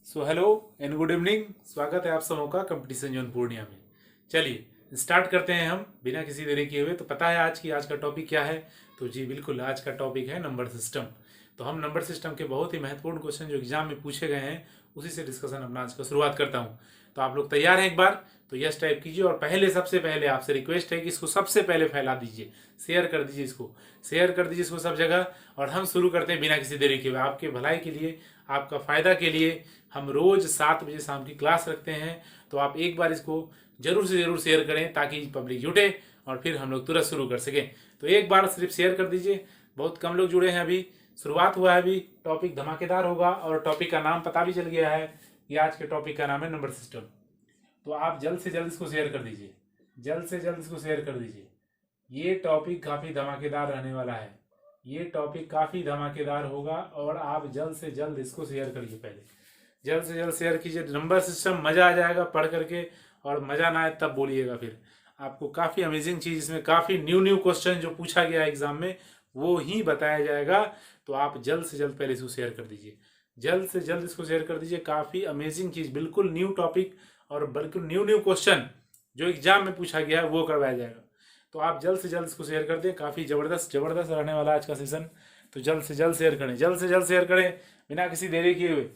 So hello and good evening. स्वागत है आप सबों का कंपटीशन जोन पूर्णिया में। चलिए स्टार्ट करते हैं हम बिना किसी देरी किए हुए। तो पता है आज का टॉपिक क्या है? तो जी बिल्कुल, आज का टॉपिक है नंबर सिस्टम। तो हम नंबर सिस्टम के बहुत ही महत्वपूर्ण क्वेश्चन जो एग्जाम में पूछे गए हैं उसी से डिस्कशन अपना आज का शुरुआत करता हूँ। तो आप लोग तैयार हैं? एक बार तो यस टाइप कीजिए और सबसे पहले आपसे रिक्वेस्ट है कि इसको सबसे पहले फैला दीजिए, शेयर कर दीजिए, शेयर कर दीजिए इसको सब जगह। और हम शुरू करते हैं बिना किसी देरी के हुए। आपके भलाई के लिए, आपका फायदा के लिए हम रोज 7 बजे शाम की क्लास रखते हैं। तो आप एक बार इसको जरूर से जरूर शेयर करें ताकि पब्लिक जुटे और फिर हम लोग तुरंत शुरू कर सकें। तो एक बार सिर्फ शेयर कर दीजिए। बहुत कम लोग जुड़े हैं, अभी शुरुआत हुआ है, अभी टॉपिक धमाकेदार होगा और टॉपिक का नाम पता भी चल गया है कि आज के टॉपिक का नाम है नंबर सिस्टम। तो आप जल्द से जल्द इसको शेयर कर दीजिए, जल्द से जल्द इसको शेयर कर दीजिए। ये टॉपिक काफ़ी धमाकेदार रहने वाला है, ये टॉपिक काफ़ी धमाकेदार होगा और आप जल्द से जल्द इसको शेयर करिए। पहले जल्द से जल्द शेयर कीजिए। नंबर सिस्टम मज़ा आ जाएगा पढ़ करके, और मज़ा ना आए तब बोलिएगा फिर। आपको काफ़ी अमेजिंग चीज़, इसमें काफ़ी न्यू क्वेश्चन जो पूछा गया एग्जाम में वो ही बताया जाएगा। तो आप जल्द से जल्द पहले इसको शेयर कर दीजिए, जल्द से जल्द इसको शेयर कर दीजिए। काफ़ी अमेजिंग चीज़, बिल्कुल न्यू टॉपिक और बिल्कुल न्यू क्वेश्चन जो एग्जाम में पूछा गया है वो करवाया जाएगा। तो आप जल्द से जल्द इसको शेयर कर दें। काफ़ी ज़बरदस्त रहने वाला है आज का सेशन। तो जल्द से जल्द शेयर करें, जल्द से जल्द शेयर करें बिना किसी देरी किए हुए।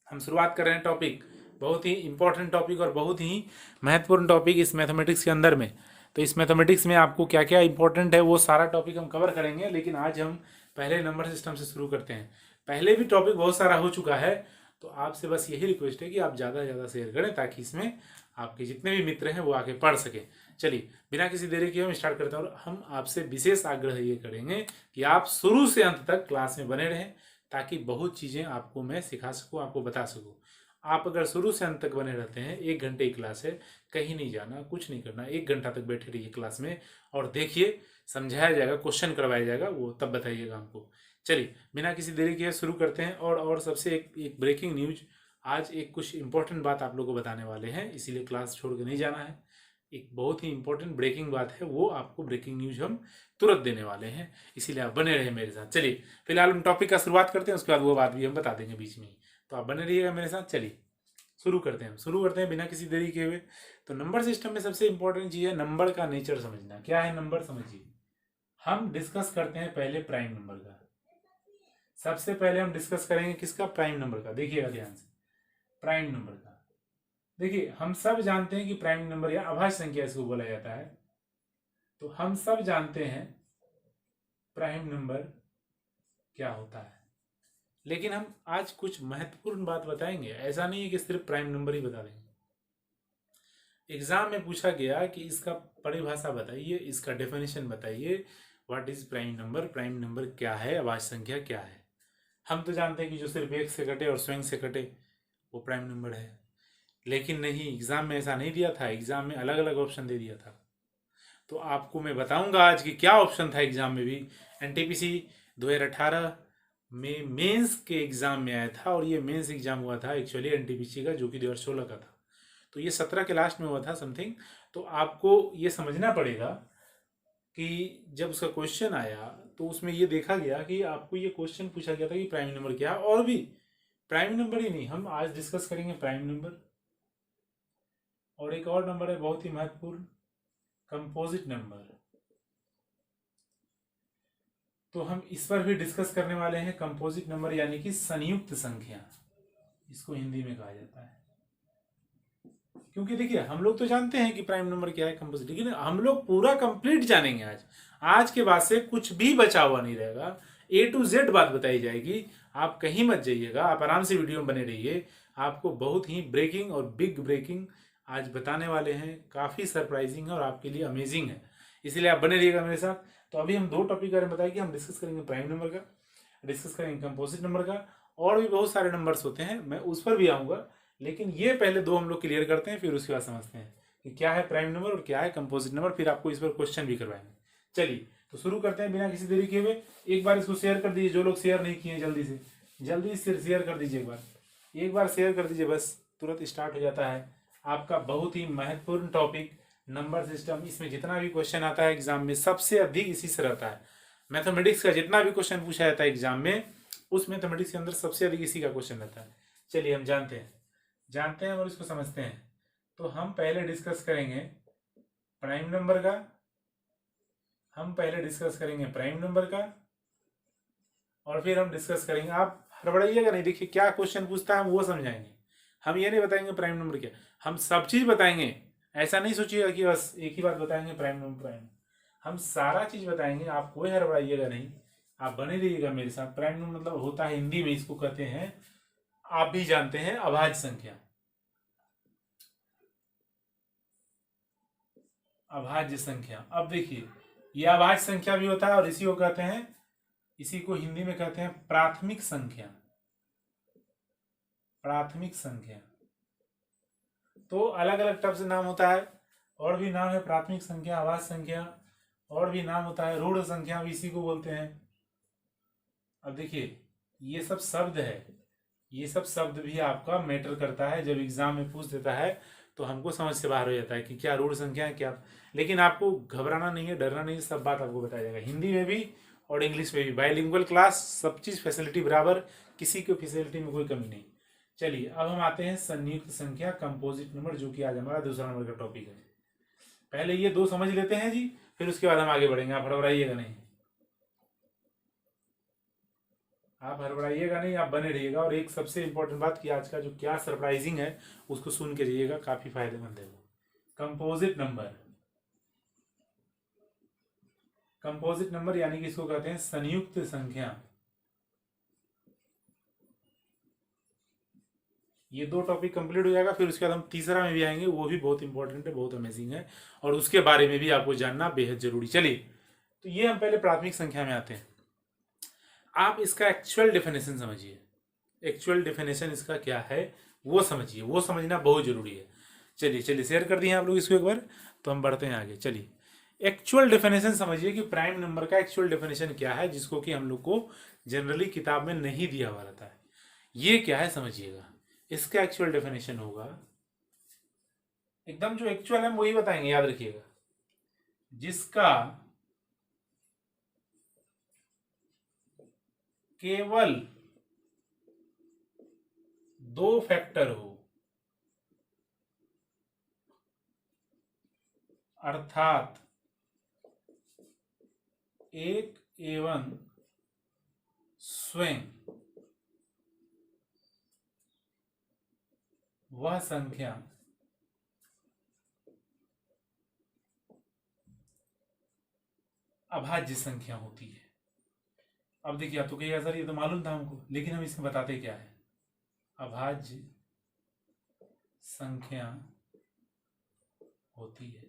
हम शुरुआत कर रहे हैं टॉपिक, बहुत ही इंपॉर्टेंट टॉपिक और बहुत ही महत्वपूर्ण टॉपिक इस मैथमेटिक्स के अंदर में। तो इस मैथमेटिक्स में आपको क्या क्या इंपॉर्टेंट है वो सारा टॉपिक हम कवर करेंगे, लेकिन आज हम पहले नंबर सिस्टम से शुरू करते हैं। पहले भी टॉपिक बहुत सारा हो चुका है, तो आपसे बस यही रिक्वेस्ट है कि आप ज़्यादा से ज़्यादा शेयर करें ताकि इसमें आपके जितने भी मित्र हैं वो आके पढ़ सकें। चलिए बिना किसी देरी के हम स्टार्ट करते हैं और हम आपसे विशेष आग्रह ये करेंगे कि आप शुरू से अंत तक क्लास में बने रहें ताकि बहुत चीज़ें आपको मैं सिखा सकूं, आपको बता सकूं। आप अगर शुरू से अंत तक बने रहते हैं, 1 घंटे की क्लास है, कहीं नहीं जाना, कुछ नहीं करना, 1 घंटा तक बैठे रहिए क्लास में और देखिए समझाया जाएगा, क्वेश्चन करवाया जाएगा, वो तब बताइएगा हमको। चलिए बिना किसी देरी के शुरू करते हैं। और सबसे एक ब्रेकिंग न्यूज, आज एक कुछ इंपॉर्टेंट बात आप लोगों को बताने वाले हैं, इसीलिए क्लास छोड़ के नहीं जाना है। एक बहुत ही इंपॉर्टेंट ब्रेकिंग बात है, वो आपको ब्रेकिंग न्यूज हम तुरंत देने वाले हैं, इसीलिए आप बने रहे मेरे साथ। चलिए फिलहाल हम टॉपिक का शुरुआत करते हैं, उसके बाद वो बात भी हम बता देंगे बीच में ही। तो आप बने रहिएगा मेरे साथ। चलिए शुरू करते हैं बिना किसी देरी के हुए। तो नंबर सिस्टम में सबसे इंपॉर्टेंट चीज़ है नंबर का नेचर समझना। क्या है नंबर, समझिए। हम डिस्कस करते हैं पहले प्राइम नंबर का। सबसे पहले हम डिस्कस करेंगे किसका? प्राइम नंबर का। देखिएगा ध्यान से, प्राइम नंबर का। देखिए हम सब जानते हैं कि प्राइम नंबर या अभाज्य संख्या इसको बोला जाता है। तो हम सब जानते हैं प्राइम नंबर क्या होता है, लेकिन हम आज कुछ महत्वपूर्ण बात बताएंगे। ऐसा नहीं है कि सिर्फ प्राइम नंबर ही बता देंगे। एग्जाम में पूछा गया कि इसका परिभाषा बताइए, इसका डेफिनेशन बताइए, what is prime number, prime number क्या है, अभाज्य संख्या क्या है। हम तो जानते हैं कि जो सिर्फ एक से कटे और स्वयं से कटे वो प्राइम नंबर है, लेकिन नहीं, एग्जाम में ऐसा नहीं दिया था। एग्जाम में अलग अलग ऑप्शन दे दिया था। तो आपको मैं बताऊंगा आज कि क्या ऑप्शन था एग्जाम में भी। एनटीपीसी 2018 में मेंस के एग्जाम में आया था, और ये मेंस एग्जाम हुआ था एक्चुअली एनटीपीसी का, जो कि 2016 का था। तो ये 17 के लास्ट में हुआ था समथिंग। तो आपको ये समझना पड़ेगा कि जब उसका क्वेश्चन आया तो उसमें ये देखा गया कि आपको ये क्वेश्चन पूछा गया था कि प्राइम नंबर क्या है। और भी प्राइम नंबर ही नहीं, हम आज डिस्कस करेंगे प्राइम नंबर, और एक और नंबर है बहुत ही महत्वपूर्ण, कंपोजिट नंबर। तो हम इस पर भी डिस्कस करने वाले हैं। कंपोजिट नंबर यानी कि संयुक्त संख्या, इसको हिंदी में कहा जाता है। क्योंकि देखिए हम लोग तो जानते हैं कि प्राइम नंबर क्या है, कंपोजिट, लेकिन हम लोग पूरा कंप्लीट जानेंगे आज। आज के बाद से कुछ भी बचा हुआ नहीं रहेगा, A to Z बात बताई जाएगी। आप कहीं मत जाइएगा, आप आराम से वीडियो में बने रहिए। आपको बहुत ही ब्रेकिंग और बिग ब्रेकिंग आज बताने वाले हैं, काफ़ी सरप्राइजिंग है और आपके लिए अमेजिंग है, इसलिए आप बने रहिएगा मेरे साथ। तो अभी हम 2 टॉपिक बारे में बताएंगे। हम डिस्कस करेंगे प्राइम नंबर का, डिस्कस करेंगे कंपोजिट नंबर का, और भी बहुत सारे नंबर्स होते हैं, मैं उस पर भी आऊँगा। लेकिन ये पहले 2 हम लोग क्लियर करते हैं, फिर उसके बाद समझते हैं कि क्या है प्राइम नंबर और क्या है कंपोजिट नंबर, फिर आपको इस पर क्वेश्चन भी करवाएंगे। चलिए तो शुरू करते हैं बिना किसी देरी के हुए। एक बार इसको शेयर कर दीजिए, जो लोग शेयर नहीं किए जल्दी से शेयर कर दीजिए। एक बार शेयर कर दीजिए, बस तुरंत स्टार्ट हो जाता है आपका बहुत ही महत्वपूर्ण टॉपिक नंबर सिस्टम। इसमें जितना भी क्वेश्चन आता है एग्जाम में सबसे अधिक इसी से रहता है। मैथमेटिक्स का जितना भी क्वेश्चन पूछा जाता है एग्जाम में, उस मैथमेटिक्स के अंदर सबसे अधिक इसी का क्वेश्चन रहता है। चलिए हम जानते हैं और इसको समझते हैं। तो हम पहले डिस्कस करेंगे प्राइम नंबर का, और फिर हम डिस्कस करेंगे। आप हड़बड़ाइएगा नहीं, देखिए क्या क्वेश्चन पूछता है हम वो समझाएंगे। हम ये नहीं बताएंगे प्राइम नंबर क्या, हम सब चीज बताएंगे। ऐसा नहीं सोचिएगा कि बस एक ही बात बताएंगे प्राइम नंबर प्राइम, हम सारा चीज बताएंगे। आप कोई हड़बड़ाइएगा नहीं, आप बने रहिएगा मेरे साथ। प्राइम नंबर मतलब होता है, हिंदी में इसको कहते हैं, आप भी जानते हैं, अभाज्य संख्या। अभाज्य संख्या, अब देखिए ये अभाज्य संख्या भी होता है और इसी को कहते हैं, इसी को हिंदी में कहते हैं प्राथमिक संख्या। प्राथमिक संख्या तो अलग अलग टर्म से नाम होता है, और भी नाम है प्राथमिक संख्या, अभाज्य संख्या, और भी नाम होता है रूढ़ संख्या भी इसी को बोलते हैं। अब देखिए ये सब शब्द है, ये सब शब्द भी आपका मैटर करता है। जब एग्जाम में पूछ देता है तो हमको समझ से बाहर हो जाता है कि क्या रूढ़ संख्या है क्या। लेकिन आपको घबराना नहीं है, डरना नहीं है, सब बात आपको बताया जाएगा, हिंदी में भी और इंग्लिश में भी। बाइलिंगुअल क्लास, सब चीज़ फैसिलिटी बराबर, किसी की फैसिलिटी में कोई कमी नहीं। चलिए अब हम आते हैं संयुक्त संख्या, कंपोजिट नंबर, जो कि आज हमारा दूसरा नंबर का टॉपिक है। पहले ये दो समझ लेते हैं जी, फिर उसके बाद हम आगे बढ़ेंगे। आप हड़बड़ाइएगा नहीं, आप बने रहिएगा। और एक सबसे इंपॉर्टेंट बात कि आज का जो क्या सरप्राइजिंग है उसको सुन के रहिएगा, काफी फायदेमंद है वो। कंपोजिट नंबर, कंपोजिट नंबर यानी कि इसको कहते हैं संयुक्त संख्या। ये दो टॉपिक कंप्लीट हो जाएगा, फिर उसके बाद हम तीसरा में भी आएंगे, वो भी बहुत इंपॉर्टेंट है, बहुत अमेजिंग है, और उसके बारे में भी आपको जानना बेहद जरूरी। चलिए तो ये हम पहले प्राथमिक संख्या में आते हैं। आप इसका एक्चुअल डेफिनेशन समझिए, एक्चुअल डेफिनेशन इसका क्या है वो समझिए, वो समझना बहुत जरूरी है। चलिए शेयर कर दिए आप लोग इसको एक बार, तो हम बढ़ते हैं आगे। चलिए एक्चुअल डेफिनेशन समझिए कि प्राइम नंबर का एक्चुअल डेफिनेशन क्या है, जिसको कि हम लोग को जनरली किताब में नहीं दिया हुआ रहता है। ये क्या है समझिएगा, इसका एक्चुअल डेफिनेशन होगा एकदम जो एक्चुअल है हम वही बताएंगे, याद रखिएगा। जिसका केवल दो फैक्टर हो, अर्थात एक एवं स्वयं वह संख्या अभाज्य संख्या होती है। अब देखिए आप तो कहिएगा सर ये तो मालूम था हमको, लेकिन हम इसमें बताते क्या है। अभाज्य संख्या होती है,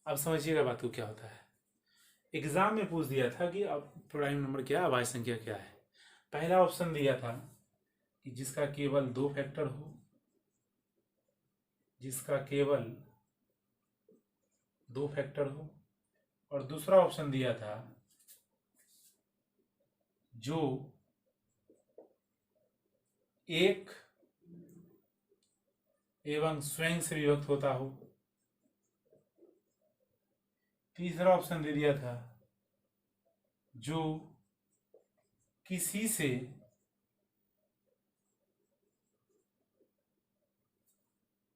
अब समझिएगा बात को क्या होता है। एग्जाम में पूछ दिया था कि अब प्राइम नंबर क्या है, अभाज्य संख्या क्या है। पहला ऑप्शन दिया था कि जिसका केवल दो फैक्टर हो, जिसका केवल दो फैक्टर हो, और दूसरा ऑप्शन दिया था जो एक एवं स्वयं से विभक्त होता हो। तीसरा ऑप्शन दे दिया था जो किसी से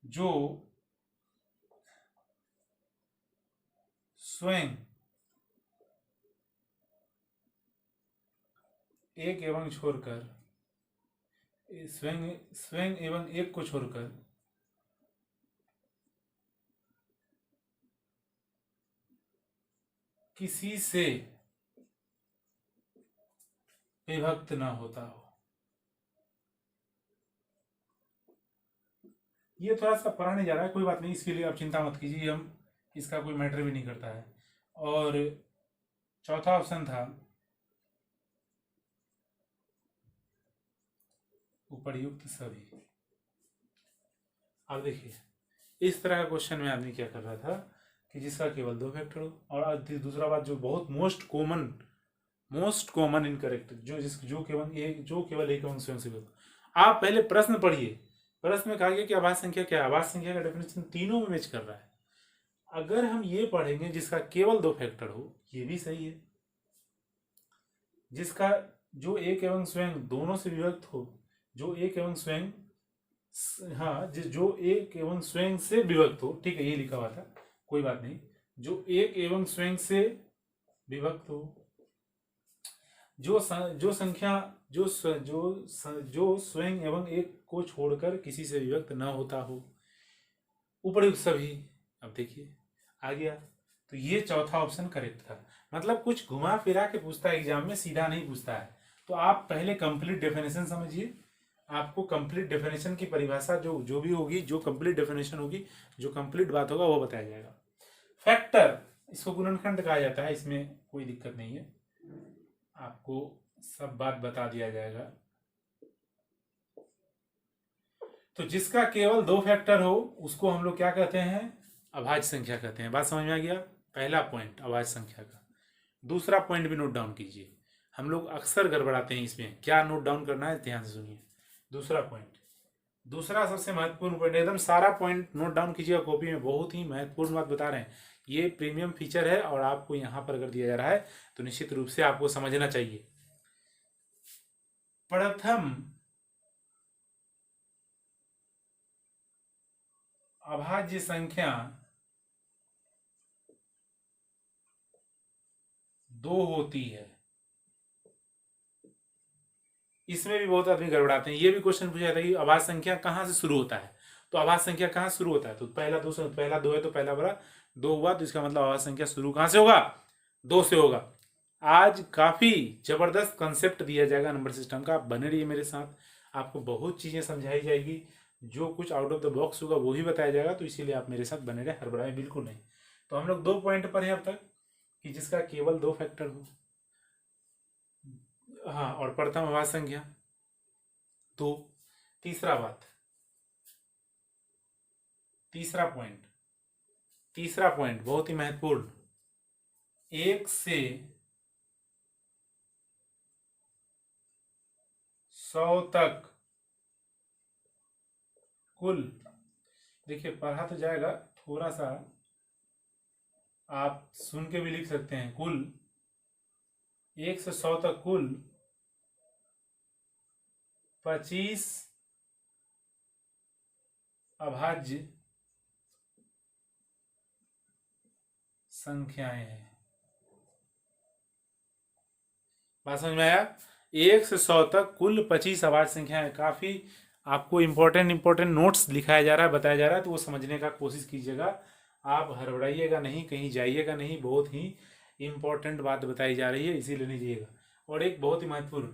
जो स्वयं एक एवं छोड़कर, स्वयं एवं एक को छोड़कर किसी से विभक्त ना होता हो। ये थोड़ा सा पढ़ाने जा रहा है, कोई बात नहीं, इसके लिए आप चिंता मत कीजिए, हम इसका कोई मैटर भी नहीं करता है। और चौथा ऑप्शन था उपर्युक्त सभी। अब देखिए इस तरह का क्वेश्चन में आदमी क्या कर रहा था कि जिसका केवल दो फैक्टर हो, और दूसरा बात जो बहुत मोस्ट कॉमन इनकरेक्ट, जो केवल एक अंश से हो। आप पहले प्रश्न पढ़िए, प्रश्न में कहा गया कि आभाज्य संख्या क्या है। आभाज्य संख्या का डेफिनेशन तीनों में मैच कर रहा है। अगर हम ये पढ़ेंगे जिसका केवल दो फैक्टर हो, ये भी सही है। जिसका जो एक एवं स्वयं दोनों से विभक्त हो, जो एक एवं स्वयं, हाँ जो एक एवं स्वयं से विभक्त हो, ठीक है ये लिखा हुआ था, कोई बात नहीं, जो एक एवं स्वयं से विभक्त हो, जो संख्या जो स्वयं एवं एक को छोड़कर किसी से विभक्त न होता हो, उपर्युक्त सभी। अब देखिए आ गया, तो ये चौथा ऑप्शन करेक्ट था। मतलब कुछ घुमा फिरा के पूछता है एग्जाम में, सीधा नहीं पूछता है। तो आप पहले कंप्लीट डेफिनेशन समझिए, आपको कंप्लीट डेफिनेशन की परिभाषा जो जो भी होगी, जो कंप्लीट डेफिनेशन होगी, जो कंप्लीट बात होगा वो बताया जाएगा। फैक्टर, इसको गुणनखंड कहा जाता है, इसमें कोई दिक्कत नहीं है, आपको सब बात बता दिया जाएगा। तो जिसका केवल 2 फैक्टर हो उसको हम लोग क्या कहते हैं, अभाज्य संख्या कहते हैं। बात समझ में आ गया, पहला पॉइंट अभाज्य संख्या का। दूसरा पॉइंट भी नोट डाउन कीजिए, हम लोग अक्सर गड़बड़ाते हैं इसमें, क्या नोट डाउन करना है ध्यान से सुनिए। दूसरा पॉइंट, दूसरा सबसे महत्वपूर्ण पॉइंट, एकदम सारा पॉइंट नोट डाउन कीजिएगा कॉपी में, बहुत ही महत्वपूर्ण बात बता रहे हैं। ये प्रीमियम फीचर है और आपको यहाँ पर अगर दिया जा रहा है तो निश्चित रूप से आपको समझना चाहिए। प्रथम अभाज्य संख्या 2 होती है। इसमें भी बहुत आदमी गड़बड़ाते हैं। ये भी क्वेश्चन पूछा था कि अभाज्य संख्या कहाँ से शुरू होता है, तो अभाज्य संख्या कहाँ शुरू होता है, तो पहला 2 से, पहला 2 है तो पहला बड़ा 2 हुआ, तो इसका मतलब अभाज्य संख्या शुरू कहाँ से होगा, 2 से होगा। आज काफी जबरदस्त कंसेप्ट दिया जाएगा नंबर सिस्टम का, आप बने रहिए मेरे साथ, आपको बहुत चीजें समझाई जाएगी, जो कुछ आउट ऑफ द बॉक्स होगा वो ही बताया जाएगा, तो इसीलिए आप मेरे साथ बने रहे, हड़बड़ाए बिल्कुल नहीं। तो हम लोग 2 पॉइंट पर हैं अब तक, कि जिसका केवल 2 फैक्टर हो, हाँ, और प्रथम अभाज्य संख्या। तो तीसरा बात, तीसरा पॉइंट, तीसरा पॉइंट बहुत ही महत्वपूर्ण, 1 से 100 तक कुल, देखिए पढ़ा तो जाएगा, थोड़ा सा आप सुन के भी लिख सकते हैं, कुल 1 से 100 तक कुल 25 अभाज्य संख्याएं हैं। बात समझ में आया, 1 से 100 तक कुल 25 अभाज्य संख्याएं। काफी आपको इंपॉर्टेंट नोट्स लिखाया जा रहा है, बताया जा रहा है, तो वो समझने का कोशिश कीजिएगा, आप हड़बड़ाइएगा नहीं, कहीं जाइएगा नहीं, बहुत ही इंपॉर्टेंट बात बताई जा रही है, इसीलिए नहीं जाइएगा। और एक बहुत ही महत्वपूर्ण,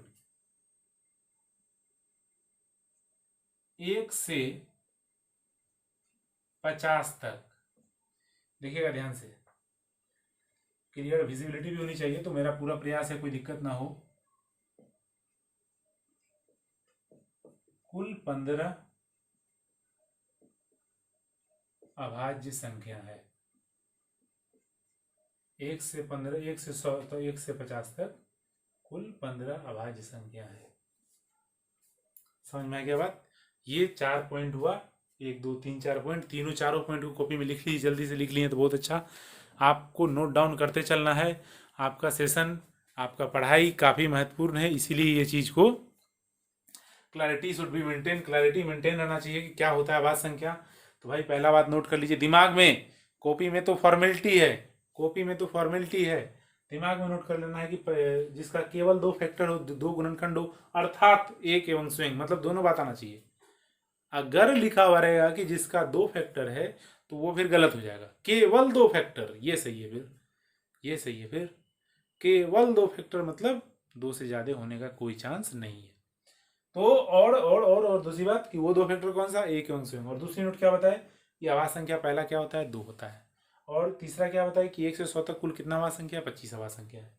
1 से 50 तक, देखिएगा ध्यान से, क्लियर विजिबिलिटी भी होनी चाहिए, तो मेरा पूरा प्रयास है कोई दिक्कत ना हो। कुल 15 अभाज्य संख्या है। 1 से 15, 1 से 100, तो 1 से 50 तक कुल 15 अभाज्य संख्या है। समझ में आ गया बात, ये 4 पॉइंट हुआ, 1 2 3 4 पॉइंट, तीनों चारों पॉइंट को कॉपी में लिख लीजिए, जल्दी से लिख लिए तो बहुत अच्छा। आपको नोट डाउन करते चलना है, आपका सेशन, आपका पढ़ाई काफ़ी महत्वपूर्ण है, इसीलिए ये चीज़ को clarity should be maintain, clarity maintain रहना चाहिए कि क्या होता है अभाज्य संख्या। तो भाई पहला बात नोट कर लीजिए दिमाग में, कॉपी में तो फॉर्मेलिटी है, कॉपी में तो फॉर्मेलिटी है, दिमाग में नोट कर लेना है कि जिसका केवल 2 फैक्टर हो, 2 गुणनखंड हो, अर्थात एक एवं स्वयं, मतलब दोनों बात आना चाहिए। अगर लिखा हुआ रहेगा कि जिसका 2 फैक्टर है तो वो फिर गलत हो जाएगा, केवल 2 फैक्टर, ये सही है फिर, ये सही है फिर, केवल 2 फैक्टर मतलब 2 से ज़्यादा होने का कोई चांस नहीं है। तो और दूसरी बात कि वो 2 फैक्टर कौन सा, एक एवं स्वयं। और दूसरी नोट क्या बताए कि अभाज्य संख्या पहला क्या होता है, 2 होता है, और तीसरा क्या बताए कि 1 से 100 तक कुल कितना अभाज्य संख्या है, 25 अभाज्य संख्या है।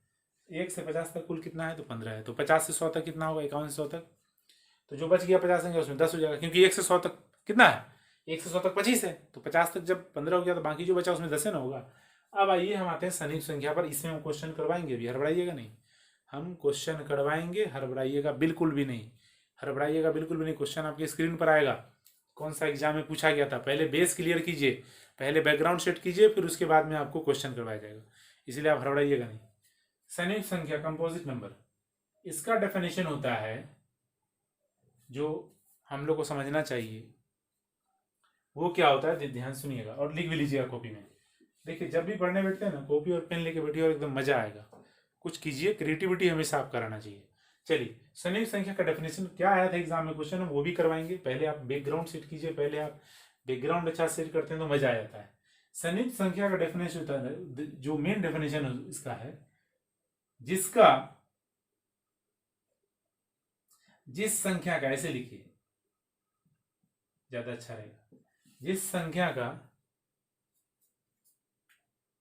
1 से 50 तक कुल कितना है, तो 15 है, तो 50 से 100 तक कितना होगा, 51 से 100 तक, तो जो बच गया 50 संख्या उसमें 10 हो जाएगा, क्योंकि 1 से 100 तक कितना है, 1 से 100 तक 25 है, तो 50 तक जब 15 हो गया तो बाकी जो बचा उसमें 10 है ना होगा। अब आइए हम आते हैं सनिहित संख्या पर, इसमें हम क्वेश्चन करवाएंगे भी, हड़बड़ाइएगा नहीं, हम क्वेश्चन करवाएंगे, हड़बड़ाइएगा बिल्कुल भी नहीं, हड़बड़ाइएगा बिल्कुल भी नहीं। क्वेश्चन आपकी स्क्रीन पर आएगा, कौन सा एग्जाम में पूछा गया था, पहले बेस क्लियर कीजिए, पहले बैकग्राउंड सेट कीजिए, फिर उसके बाद में आपको क्वेश्चन करवाया जाएगा, इसलिए आप हड़बड़ाइएगा नहीं। सनिहित संख्या कंपोजिट नंबर, इसका डेफिनेशन होता है जो हम लोग को समझना चाहिए वो क्या होता है, ध्यान सुनिएगा और लिख भी लीजिएगा कॉपी में। देखिए जब भी पढ़ने बैठते हैं ना, कॉपी और पेन लेके बैठिए और एकदम मजा आएगा। कुछ कीजिए, क्रिएटिविटी हमेशा आप कराना चाहिए। चलिए, संयुक्त संख्या का डेफिनेशन क्या आया था एग्जाम में क्वेश्चन, वो भी करवाएंगे। पहले आप बैकग्राउंड सेट कीजिए, पहले आप बैकग्राउंड अच्छा सेट करते हैं तो मजा आ जाता है। संयुक्त संख्या का डेफिनेशन होता है, जो मेन डेफिनेशन इसका है, जिस संख्या का, ऐसे लिखिए ज्यादा अच्छा रहेगा, जिस संख्या का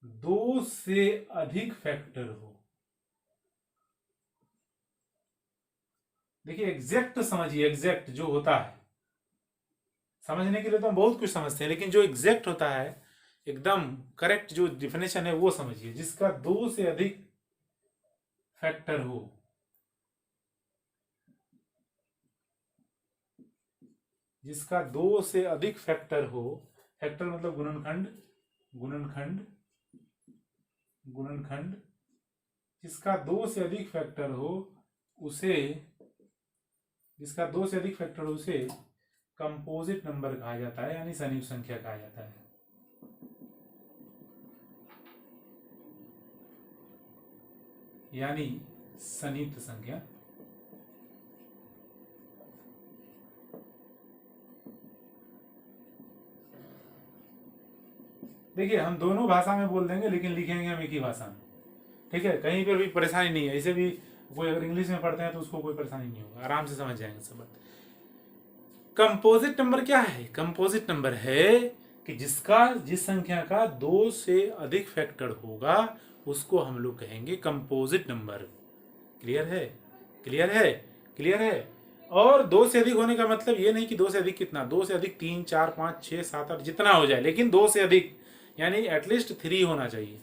2 से अधिक फैक्टर हो। देखिए एग्जैक्ट समझिए, एग्जैक्ट जो होता है, समझने के लिए तो हम बहुत कुछ समझते हैं, लेकिन जो एग्जैक्ट होता है, एकदम करेक्ट जो डिफिनेशन है वो समझिए। जिसका 2 से अधिक फैक्टर हो, जिसका 2 से अधिक फैक्टर हो, फैक्टर मतलब गुणनखंड, गुणनखंड, गुणनखंड, जिसका 2 से अधिक फैक्टर हो उसे, जिसका 2 से अधिक फैक्टर हो उसे कंपोजिट नंबर कहा जाता है, यानी संयुक्त संख्या कहा जाता है। यानी संयुक्त संख्या। देखिए हम दोनों भाषा में बोल देंगे, लेकिन लिखेंगे हम एक ही भाषा में, ठीक है। कहीं पर भी परेशानी नहीं है, ऐसे भी कोई अगर इंग्लिश में पढ़ते हैं तो उसको कोई परेशानी नहीं होगा, आराम से समझ जाएंगे सब बात। कंपोजिट नंबर क्या है? कंपोजिट नंबर है कि जिस संख्या का 2 से अधिक फैक्टर होगा उसको हम लोग कहेंगे कंपोजिट नंबर। क्लियर है? क्लियर है? क्लियर है? और 2 से अधिक होने का मतलब ये नहीं कि 2 से अधिक कितना, 2 से अधिक 3, 4, 5, 6, 7, 8 जितना हो जाए, लेकिन 2 से अधिक यानी एटलीस्ट 3 होना चाहिए।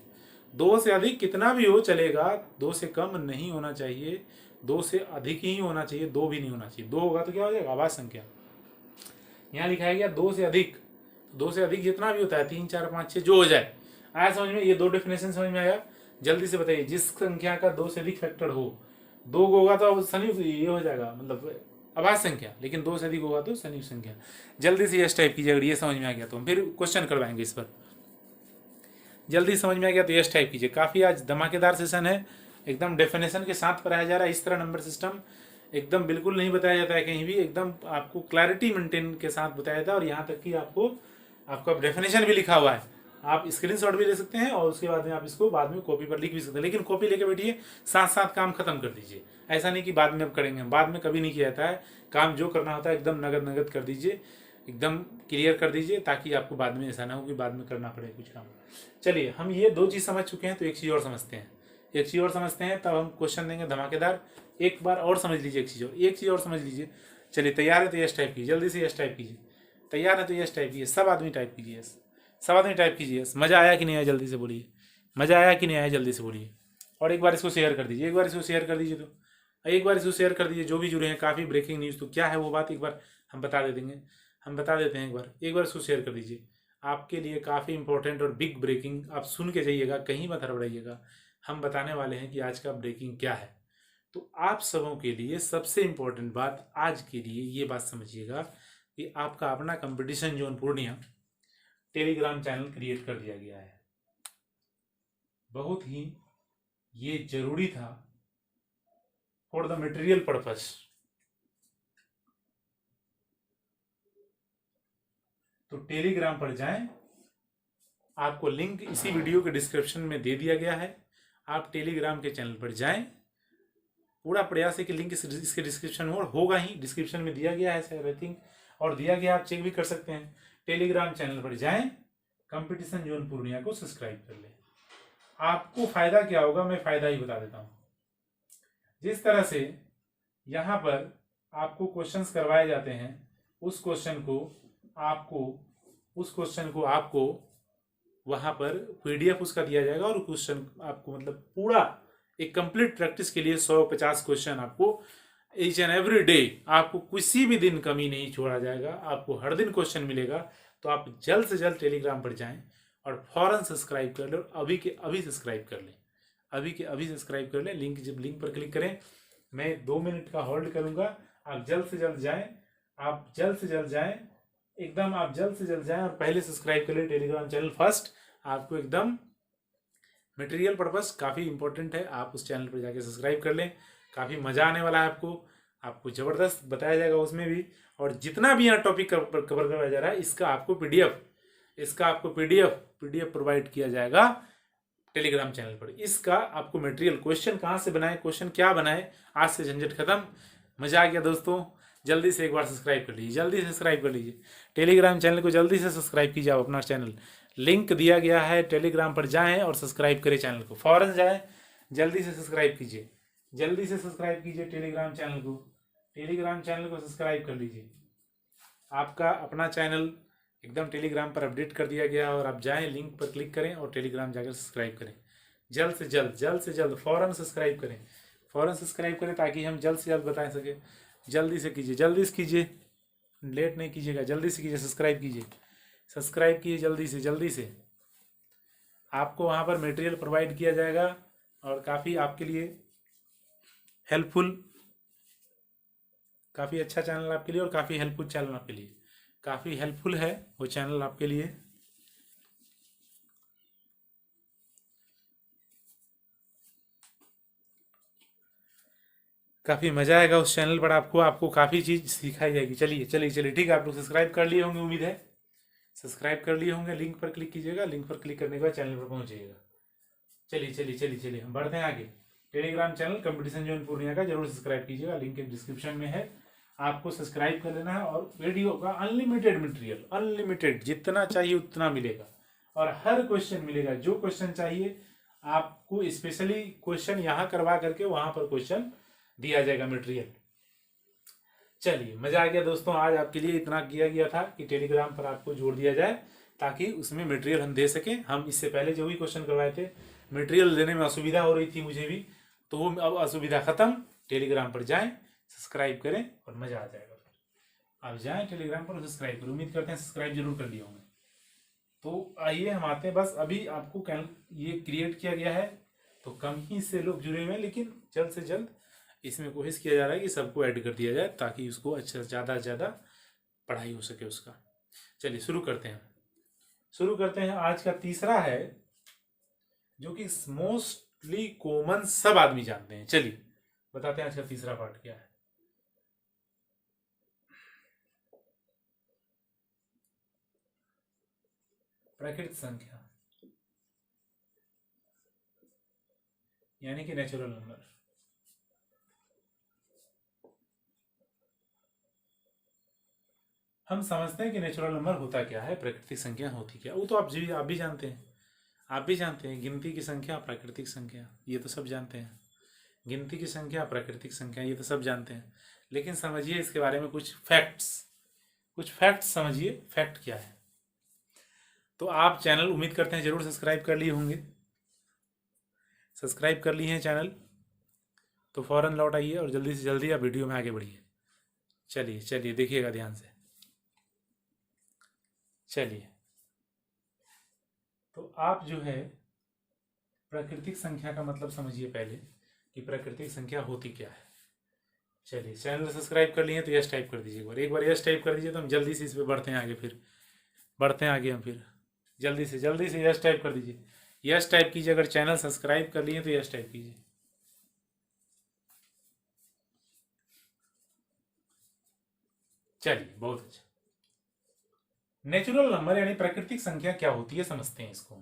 2 से अधिक कितना भी हो चलेगा, 2 से कम नहीं होना चाहिए, 2 से अधिक ही होना चाहिए, 2 भी नहीं होना चाहिए। 2 होगा तो क्या हो जाएगा? अभाज्य संख्या। यहाँ लिखा गया 2 से अधिक, 2 से अधिक जितना भी होता है, 3, 4, 5, 6 जो हो जाए। आया समझ में? ये 2 डेफिनेशन समझ में आया? जल्दी से बताइए, जिस संख्या का 2 से अधिक फैक्टर हो, 2 होगा तो संयुक्त ये हो जाएगा, मतलब अभाज्य संख्या, लेकिन 2 से अधिक होगा तो संयुक्त संख्या। जल्दी से यस टाइप कीजिए अगर ये समझ में आ गया तो, हम फिर क्वेश्चन करवाएंगे इस पर। जल्दी समझ में आ गया तो यस टाइप कीजिए। काफ़ी आज धमाकेदार सेशन है, एकदम डेफिनेशन के साथ पढ़ाया जा रहा है। इस तरह नंबर सिस्टम एकदम बिल्कुल नहीं बताया जाता है कहीं भी, एकदम आपको क्लैरिटी मेंटेन के साथ बताया जाता है। और यहाँ तक कि आपका डेफिनेशन भी लिखा हुआ है, आप स्क्रीनशॉट भी ले सकते हैं और उसके बाद में आप इसको बाद में कॉपी पर लिख भी सकते हैं। लेकिन कॉपी लेके बैठिए, साथ साथ काम खत्म कर दीजिए। ऐसा नहीं कि बाद में अब करेंगे, बाद में कभी नहीं किया जाता है। काम जो करना होता है एकदम नगद नगद कर दीजिए, एकदम क्लियर कर दीजिए, ताकि आपको बाद में ऐसा ना हो कि बाद में करना पड़े कुछ काम। चलिए हम ये 2 चीज़ समझ चुके हैं, तो एक चीज़ और समझते हैं। एक चीज़ और समझते हैं, तब हम क्वेश्चन देंगे धमाकेदार। एक बार और समझ लीजिए, एक चीज़ और समझ लीजिए। चलिए तैयार है तो यस टाइप कीजिए, जल्दी से यस टाइप कीजिए। तैयार है तो यस टाइप कीजिए, सब आदमी टाइप कीजिए यस, सब आदमी टाइप कीजिए यस। मज़ा आया कि नहीं आया जल्दी से बोलिए, मज़ा आया कि नहीं आया जल्दी से बोलिए। और एक बार इसको शेयर कर दीजिए, एक बार इसको शेयर कर दीजिए, तो एक बार इसको शेयर कर दीजिए। जो भी जुड़े हैं, काफ़ी ब्रेकिंग न्यूज़, तो क्या है वो बात एक बार हम बता दे देंगे, हम बता देते हैं। एक बार इसको शेयर कर दीजिए, आपके लिए काफ़ी इंपॉर्टेंट और बिग ब्रेकिंग, आप सुन के जाइएगा, कहीं मत हड़बड़ाइएगा। हम बताने वाले हैं कि आज का ब्रेकिंग क्या है। तो आप सबों के लिए सबसे इम्पोर्टेंट बात आज के लिए ये बात समझिएगा कि आपका अपना competition zone Purnia Telegram channel create कर दिया गया है। बहुत ही ये जरूरी था फॉर द मटेरियल पर्पस। तो टेलीग्राम पर जाएं, आपको लिंक इसी वीडियो के डिस्क्रिप्शन में दे दिया गया है। आप टेलीग्राम के चैनल पर जाएं, पूरा प्रयास है कि लिंक इसके डिस्क्रिप्शन में होगा ही, डिस्क्रिप्शन में दिया गया है आई थिंक, और दिया गया, आप चेक भी कर सकते हैं। टेलीग्राम चैनल पर जाएं, कंपटीशन जोन पूर्णिया को सब्सक्राइब कर लें। आपको फायदा क्या होगा, मैं फायदा ही बता देता हूं। जिस तरह से यहाँ पर आपको क्वेश्चंस करवाए जाते हैं, उस क्वेश्चन को आपको वहां पर पीडीएफ उसका दिया जाएगा, और क्वेश्चन आपको मतलब पूरा एक कंप्लीट प्रैक्टिस के लिए 150 क्वेश्चन आपको ईच एंड एवरी डे, आपको किसी भी दिन कमी नहीं छोड़ा जाएगा, आपको हर दिन क्वेश्चन मिलेगा। तो आप जल्द से जल्द टेलीग्राम पर जाएं और फौरन सब्सक्राइब कर लें, और अभी के अभी सब्सक्राइब कर लें, अभी के अभी सब्सक्राइब कर लें। जब लिंक पर क्लिक करें, मैं 2 मिनट का होल्ड करूंगा, आप जल्द से जल्द जाएं, आप जल्द से जल्द जाएं, एकदम आप जल्द से जल्द जाएं और पहले सब्सक्राइब कर लें टेलीग्राम चैनल फर्स्ट। आपको एकदम मटेरियल पर्पस काफ़ी इंपॉर्टेंट है, आप उस चैनल पर जाके सब्सक्राइब कर लें, काफ़ी मज़ा आने वाला है आपको ज़बरदस्त बताया जाएगा उसमें भी। और जितना भी यहाँ टॉपिक कवर करवाया जा रहा है इसका आपको पीडीएफ प्रोवाइड किया जाएगा टेलीग्राम चैनल पर। इसका आपको मटेरियल, क्वेश्चन कहाँ से बनाए, क्वेश्चन क्या बनाए, आज से झंझट खत्म। मजा आ गया दोस्तों, जल्दी से एक बार सब्सक्राइब कर लीजिए, जल्दी से सब्सक्राइब कर लीजिए टेलीग्राम चैनल को, जल्दी से सब्सक्राइब कीजिए आप अपना चैनल। लिंक दिया गया है, टेलीग्राम पर जाएं और सब्सक्राइब करें चैनल को, फौरन जाएं, जल्दी से सब्सक्राइब कीजिए, जल्दी से सब्सक्राइब कीजिए टेलीग्राम चैनल को सब्सक्राइब कर लीजिए। आपका अपना चैनल एकदम टेलीग्राम पर अपडेट कर दिया गया और आप जाएं, लिंक पर क्लिक करें और टेलीग्राम जाकर सब्सक्राइब करें। जल्द से जल्द फौरन सब्सक्राइब करें, ताकि हम जल्द से जल्द बता सकें। जल्दी से कीजिए, लेट नहीं कीजिएगा, जल्दी से कीजिए, सब्सक्राइब कीजिए जल्दी से। आपको वहाँ पर मटेरियल प्रोवाइड किया जाएगा और काफ़ी आपके लिए हेल्पफुल, काफ़ी अच्छा चैनल आपके लिए और काफ़ी हेल्पफुल चैनल आपके लिए, काफ़ी हेल्पफुल है वो चैनल आपके लिए। काफ़ी मज़ा आएगा उस चैनल पर, आपको काफ़ी चीज़ सिखाई जाएगी। चलिए ठीक है, आप लोग सब्सक्राइब कर लिए होंगे, उम्मीद है सब्सक्राइब कर लिए होंगे। लिंक पर क्लिक कीजिएगा, लिंक पर क्लिक करने के बाद चैनल पर पहुंचिएगा। चलिए हम बढ़ते हैं आगे। Telegram channel competition zone Purnia का जरूर सब्सक्राइब कीजिएगा, लिंक डिस्क्रिप्शन में है, आपको सब्सक्राइब कर लेना है। और वीडियो का अनलिमिटेड मटेरियल, अनलिमिटेड जितना चाहिए उतना मिलेगा और हर क्वेश्चन मिलेगा, जो क्वेश्चन चाहिए आपको। स्पेशली क्वेश्चन यहाँ करवा करके वहां पर क्वेश्चन दिया जाएगा मटेरियल। चलिए मजा आ गया दोस्तों, आज आपके लिए इतना किया गया था कि टेलीग्राम पर आपको जोड़ दिया जाए ताकि उसमें मटेरियल हम दे सकें। हम इससे पहले जो भी क्वेश्चन करवाए थे मटेरियल देने में असुविधा हो रही थी मुझे भी, तो वो अब असुविधा खत्म। टेलीग्राम पर जाएं, सब्सक्राइब करें और मजा आ जाएगा। आप जाएं टेलीग्राम पर सब्सक्राइब करें, उम्मीद करते हैं सब्सक्राइब जरूर कर लिए होंगे। तो आइए हम आते हैं, बस अभी आपको ये क्रिएट किया गया है तो कम ही से लोग जुड़े हुए हैं, लेकिन जल्द से जल्द इसमें कोशिश किया जा रहा है कि सबको ऐड कर दिया जाए ताकि उसको अच्छा ज़्यादा से ज़्यादा पढ़ाई हो सके उसका। चलिए शुरू करते हैं। आज का तीसरा है जो कि मोस्टली कॉमन, सब आदमी जानते हैं। चलिए बताते हैं आज का तीसरा पार्ट क्या है। प्राकृतिक संख्या यानी कि नेचुरल नंबर। हम समझते हैं कि नेचुरल नंबर होता क्या है, प्राकृतिक संख्या होती क्या, वो तो आप भी जानते हैं, गिनती की संख्या, प्राकृतिक संख्या, ये तो सब जानते हैं। गिनती की संख्या, प्राकृतिक संख्या, ये तो सब जानते हैं। लेकिन समझिए इसके बारे में कुछ फैक्ट्स समझिए, फैक्ट क्या है। तो आप चैनल, उम्मीद करते हैं जरूर सब्सक्राइब कर लिए होंगे, सब्सक्राइब कर लिए हैं चैनल तो फौरन लौट आइए और जल्दी से जल्दी आप वीडियो में आगे बढ़िए। चलिए देखिएगा ध्यान से। चलिए तो आप जो है प्राकृतिक संख्या का मतलब समझिए पहले कि प्राकृतिक संख्या होती क्या है। चलिए चैनल सब्सक्राइब कर लिए तो यस टाइप कर दीजिए, एक बार यस टाइप कर दीजिए तो हम जल्दी से इस पर बढ़ते हैं आगे। हम फिर जल्दी से यस टाइप कर दीजिए, यस टाइप कीजिए। अगर चैनल सब्सक्राइब कर लिए तो यस टाइप कीजिए। चलिए बहुत अच्छा। नेचुरल नंबर यानी प्राकृतिक संख्या क्या होती है समझते हैं इसको।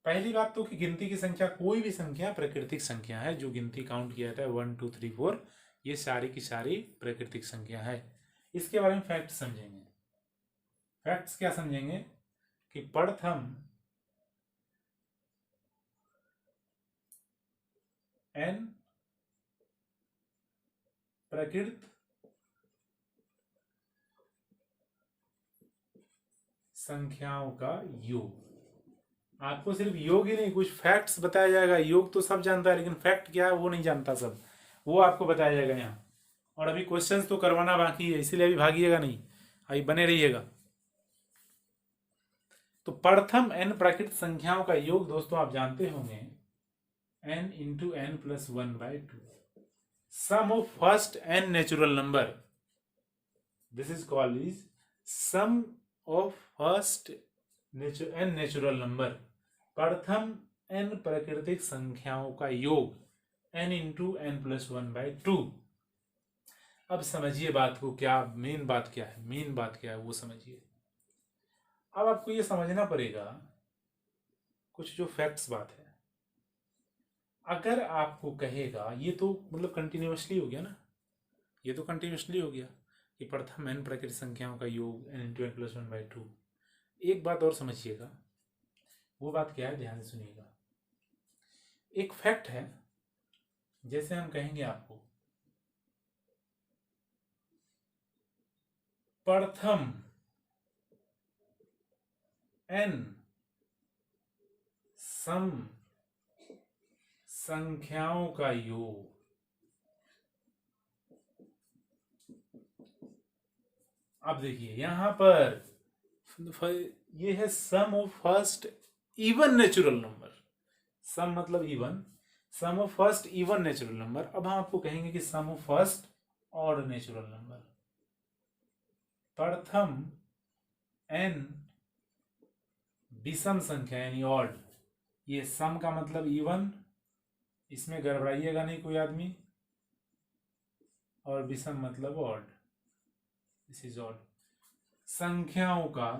पहली बात तो कि गिनती की संख्या, कोई भी संख्या प्राकृतिक संख्या है। जो गिनती काउंट किया जाता है 1 2 3 4, ये सारी की सारी प्राकृतिक संख्या है। इसके बारे में फैक्ट समझेंगे। फैक्ट्स क्या समझेंगे कि प्रथम n प्राकृत संख्याओं का योग। आपको सिर्फ योग ही नहीं, कुछ फैक्ट्स बताया जाएगा। योग तो सब जानता है लेकिन फैक्ट क्या है वो नहीं जानता सब, वो आपको बताया जाएगा यहाँ। और अभी क्वेश्चंस तो करवाना बाकी है, इसीलिए अभी भागिएगा नहीं, अभी बने रहिएगा। तो प्रथम n प्राकृत संख्याओं का योग दोस्तों आप जानते होंगे n × n + 1/2। Sum of first n natural number, this is called is sum of first n natural number, प्रथम एन प्राकृतिक संख्याओं का योग, n इंटू एन प्लस 1/2। अब समझिए बात को, क्या मेन बात क्या है, मेन बात क्या है वो समझिए। अब आपको ये समझना पड़ेगा कुछ जो फैक्ट्स बात है। अगर आपको कहेगा, ये तो मतलब कंटिन्यूअसली हो गया ना, ये तो कंटिन्यूअसली हो गया कि प्रथम एन प्राकृतिक संख्याओं का योग n इंटू एन प्लस 1/2। एक बात और समझिएगा, वो बात क्या है, ध्यान से सुनिएगा। एक फैक्ट है, जैसे हम कहेंगे आपको प्रथम एन सम संख्याओं का योग, अब देखिए यहां पर ये है sum of first even natural number, sum मतलब even, sum of first even natural number. अब हम आपको कहेंगे कि sum of first odd natural number, प्रथम एन विषम संख्या यानी ऑड, ये सम का मतलब इवन, इसमें गड़बड़ाइएगा नहीं कोई आदमी, और विषम मतलब ऑड, दिस इज ऑड। संख्याओं का,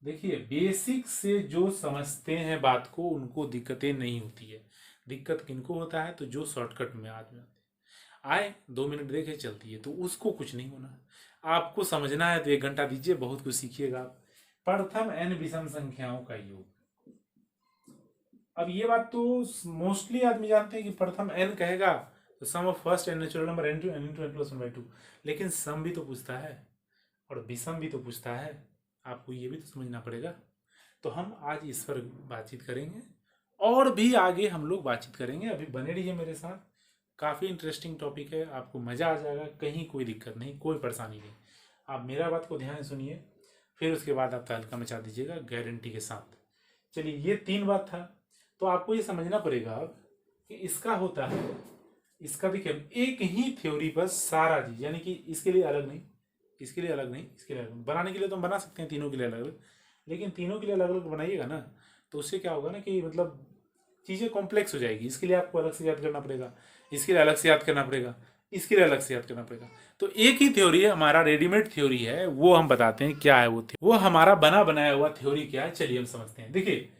देखिए बेसिक से जो समझते हैं बात को उनको दिक्कतें नहीं होती है। दिक्कत किनको होता है, तो जो शॉर्टकट में आदमी आए 2 मिनट देखे चलती है, तो उसको कुछ नहीं होना। आपको समझना है तो 1 घंटा दीजिए, बहुत कुछ सीखिएगा आप। प्रथम एन विषम संख्याओं का योग, अब ये बात तो मोस्टली आदमी जानते हैं कि प्रथम एन कहेगा तो sum of first n natural number n into n plus 1/2, लेकिन सम भी तो पूछता है और विषम भी तो पूछता है, आपको ये भी तो समझना पड़ेगा। तो हम आज इस पर बातचीत करेंगे और भी आगे हम लोग बातचीत करेंगे। अभी बने रहिए मेरे साथ, काफ़ी इंटरेस्टिंग टॉपिक है, आपको मज़ा आ जाएगा, कहीं कोई दिक्कत नहीं, कोई परेशानी नहीं। आप मेरा बात को ध्यान से सुनिए, फिर उसके बाद आप तहलका मचा दीजिएगा गारंटी के साथ। चलिए, ये 3 बात था, तो आपको ये समझना पड़ेगा अब कि इसका होता है, इसका देखिए एक ही थ्योरी पर सारा चीज, यानी कि इसके लिए अलग नहीं, इसके लिए अलग नहीं, इसके लिए अलग नहीं। बनाने के लिए तो हम बना सकते हैं तीनों के लिए अलग अलग, लेकिन तीनों के लिए अलग अलग बनाइएगा ना तो उससे क्या होगा ना कि मतलब चीज़ें कॉम्प्लेक्स हो जाएगी। इसके लिए आपको अलग से याद करना पड़ेगा, इसके लिए अलग से याद करना पड़ेगा, इसके लिए अलग से याद करना पड़ेगा। तो एक ही थ्योरी है, हमारा रेडीमेड थ्योरी है, वो हम बताते हैं क्या है वो हमारा बना बनाया हुआ थ्योरी क्या है, चलिए हम समझते हैं। देखिए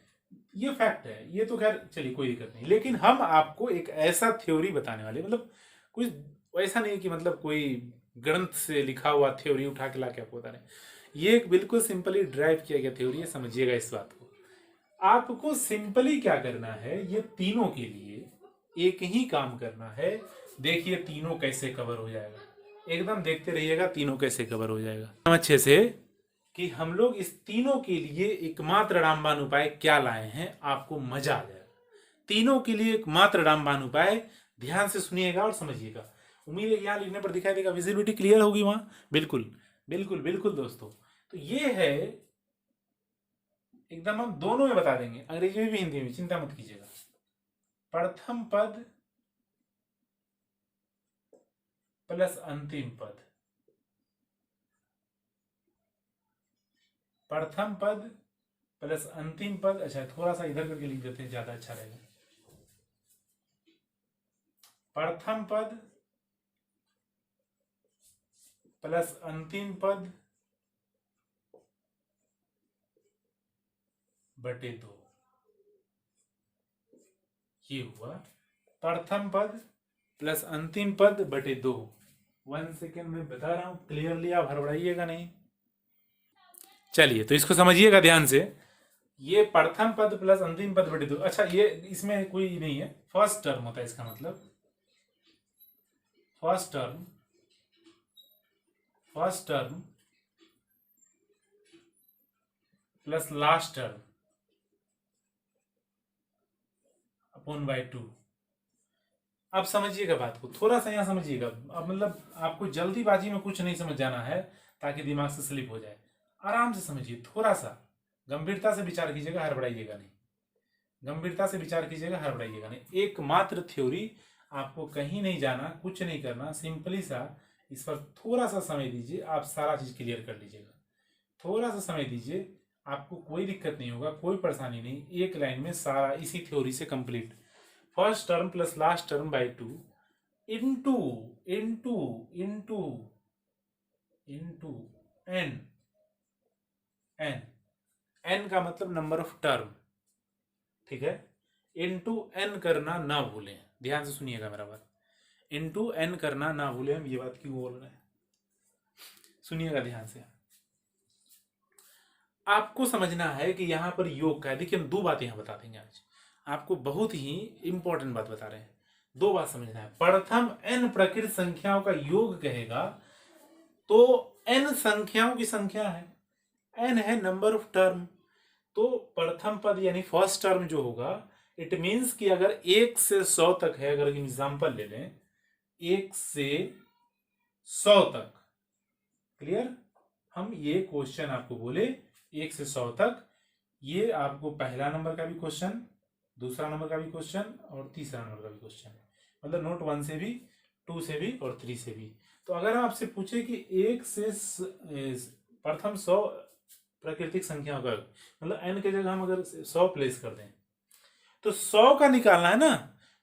ये फैक्ट है, ये तो खैर चलिए कोई दिक्कत नहीं, लेकिन हम आपको एक ऐसा थ्योरी बताने वाले, मतलब कुछ ऐसा नहीं कि मतलब कोई ग्रंथ से लिखा हुआ थ्योरी उठा के ला के आपको बता रहे हैं। ये एक बिल्कुल सिंपली ड्राइव किया गया थ्योरी है, समझिएगा इस बात को। आपको सिंपली क्या करना है, ये तीनों के लिए एक ही काम करना है। देखिए तीनों कैसे कवर हो जाएगा, एकदम देखते रहिएगा तीनों कैसे कवर हो जाएगा अच्छे से, कि हम लोग इस तीनों के लिए एकमात्र रामबाण उपाय क्या लाए हैं, आपको मजा आ जाएगा। तीनों के लिए एकमात्र रामबाण उपाय, ध्यान से सुनिएगा और समझिएगा। उम्मीद है यहाँ लिखने पर दिखाई देगा, विजिबिलिटी क्लियर होगी वहां, बिल्कुल बिल्कुल बिल्कुल दोस्तों। तो ये है एकदम, हम दोनों में बता देंगे, अंग्रेजी में भी हिंदी में, चिंता मत कीजिएगा। प्रथम पद प्लस अंतिम पद, प्रथम पद प्लस अंतिम पद। अच्छा थोड़ा सा इधर करके लिख देते हैं, ज्यादा अच्छा रहेगा। प्रथम पद प्लस अंतिम पद बटे 2, ये हुआ प्रथम पद प्लस अंतिम पद बटे 2। 1 सेकेंड में बता रहा हूं क्लियरली, आप हड़बड़ाइएगा नहीं। चलिए तो इसको समझिएगा ध्यान से, ये प्रथम पद प्लस अंतिम पद बटे 2। अच्छा ये इसमें कोई नहीं है, फर्स्ट टर्म होता है इसका मतलब, first term plus last term upon bye 2। अब समझिएगा बात को, थोड़ा सा यहाँ समझिएगा। अब मतलब आपको जल्दीबाजी में कुछ नहीं समझ जाना है ताकि दिमाग से स्लिप हो जाए, आराम से समझिए, थोड़ा सा गंभीरता से विचार कीजिएगा, हड़बड़ाइएगा नहीं, गंभीरता से विचार कीजिएगा, हड़बड़ाइएगा नहीं। एकमात्र थ्योरी आपको कहीं नहीं जाना, कुछ नहीं करना, सिंपली सा इस पर थोड़ा सा समय दीजिए, आप सारा चीज क्लियर कर लीजिएगा। थोड़ा सा समय दीजिए, आपको कोई दिक्कत नहीं होगा, कोई परेशानी नहीं, एक लाइन में सारा इसी थ्योरी से complete. First term plus last term by 2 into into into into n. N n का मतलब नंबर ऑफ टर्म, ठीक है। इंटू एन करना ना भूलें, ध्यान से सुनिएगा मेरा बात। इंटू एन करना ना भूलें, हम ये बात क्यों बोल रहे हैं, सुनिएगा ध्यान से। आपको समझना है कि यहां पर योग का है। देखिए हम दो बातें यहां बता देंगे आज, आपको बहुत ही इंपॉर्टेंट बात बता रहे हैं। दो बात समझना है। प्रथम एन प्रकृत संख्याओं का योग कहेगा तो एन संख्याओं की संख्या है, एन है नंबर ऑफ टर्म। तो प्रथम पद यानी फर्स्ट टर्म जो होगा, इट मीन्स कि अगर 1 से 100 तक है, अगर एग्जाम्पल ले लें 1 से 100 तक, क्लियर। हम ये क्वेश्चन आपको बोले 1 से 100 तक, ये आपको पहला नंबर का भी क्वेश्चन, दूसरा नंबर का भी क्वेश्चन और तीसरा नंबर का भी क्वेश्चन, मतलब नोट 1 से भी, 2 से भी और 3 से भी। तो अगर आपसे पूछे कि 1 से प्रथम 100 प्राकृतिक संख्या का, मतलब n के जगह हम अगर 100 प्लेस कर दें तो 100 का निकालना है ना,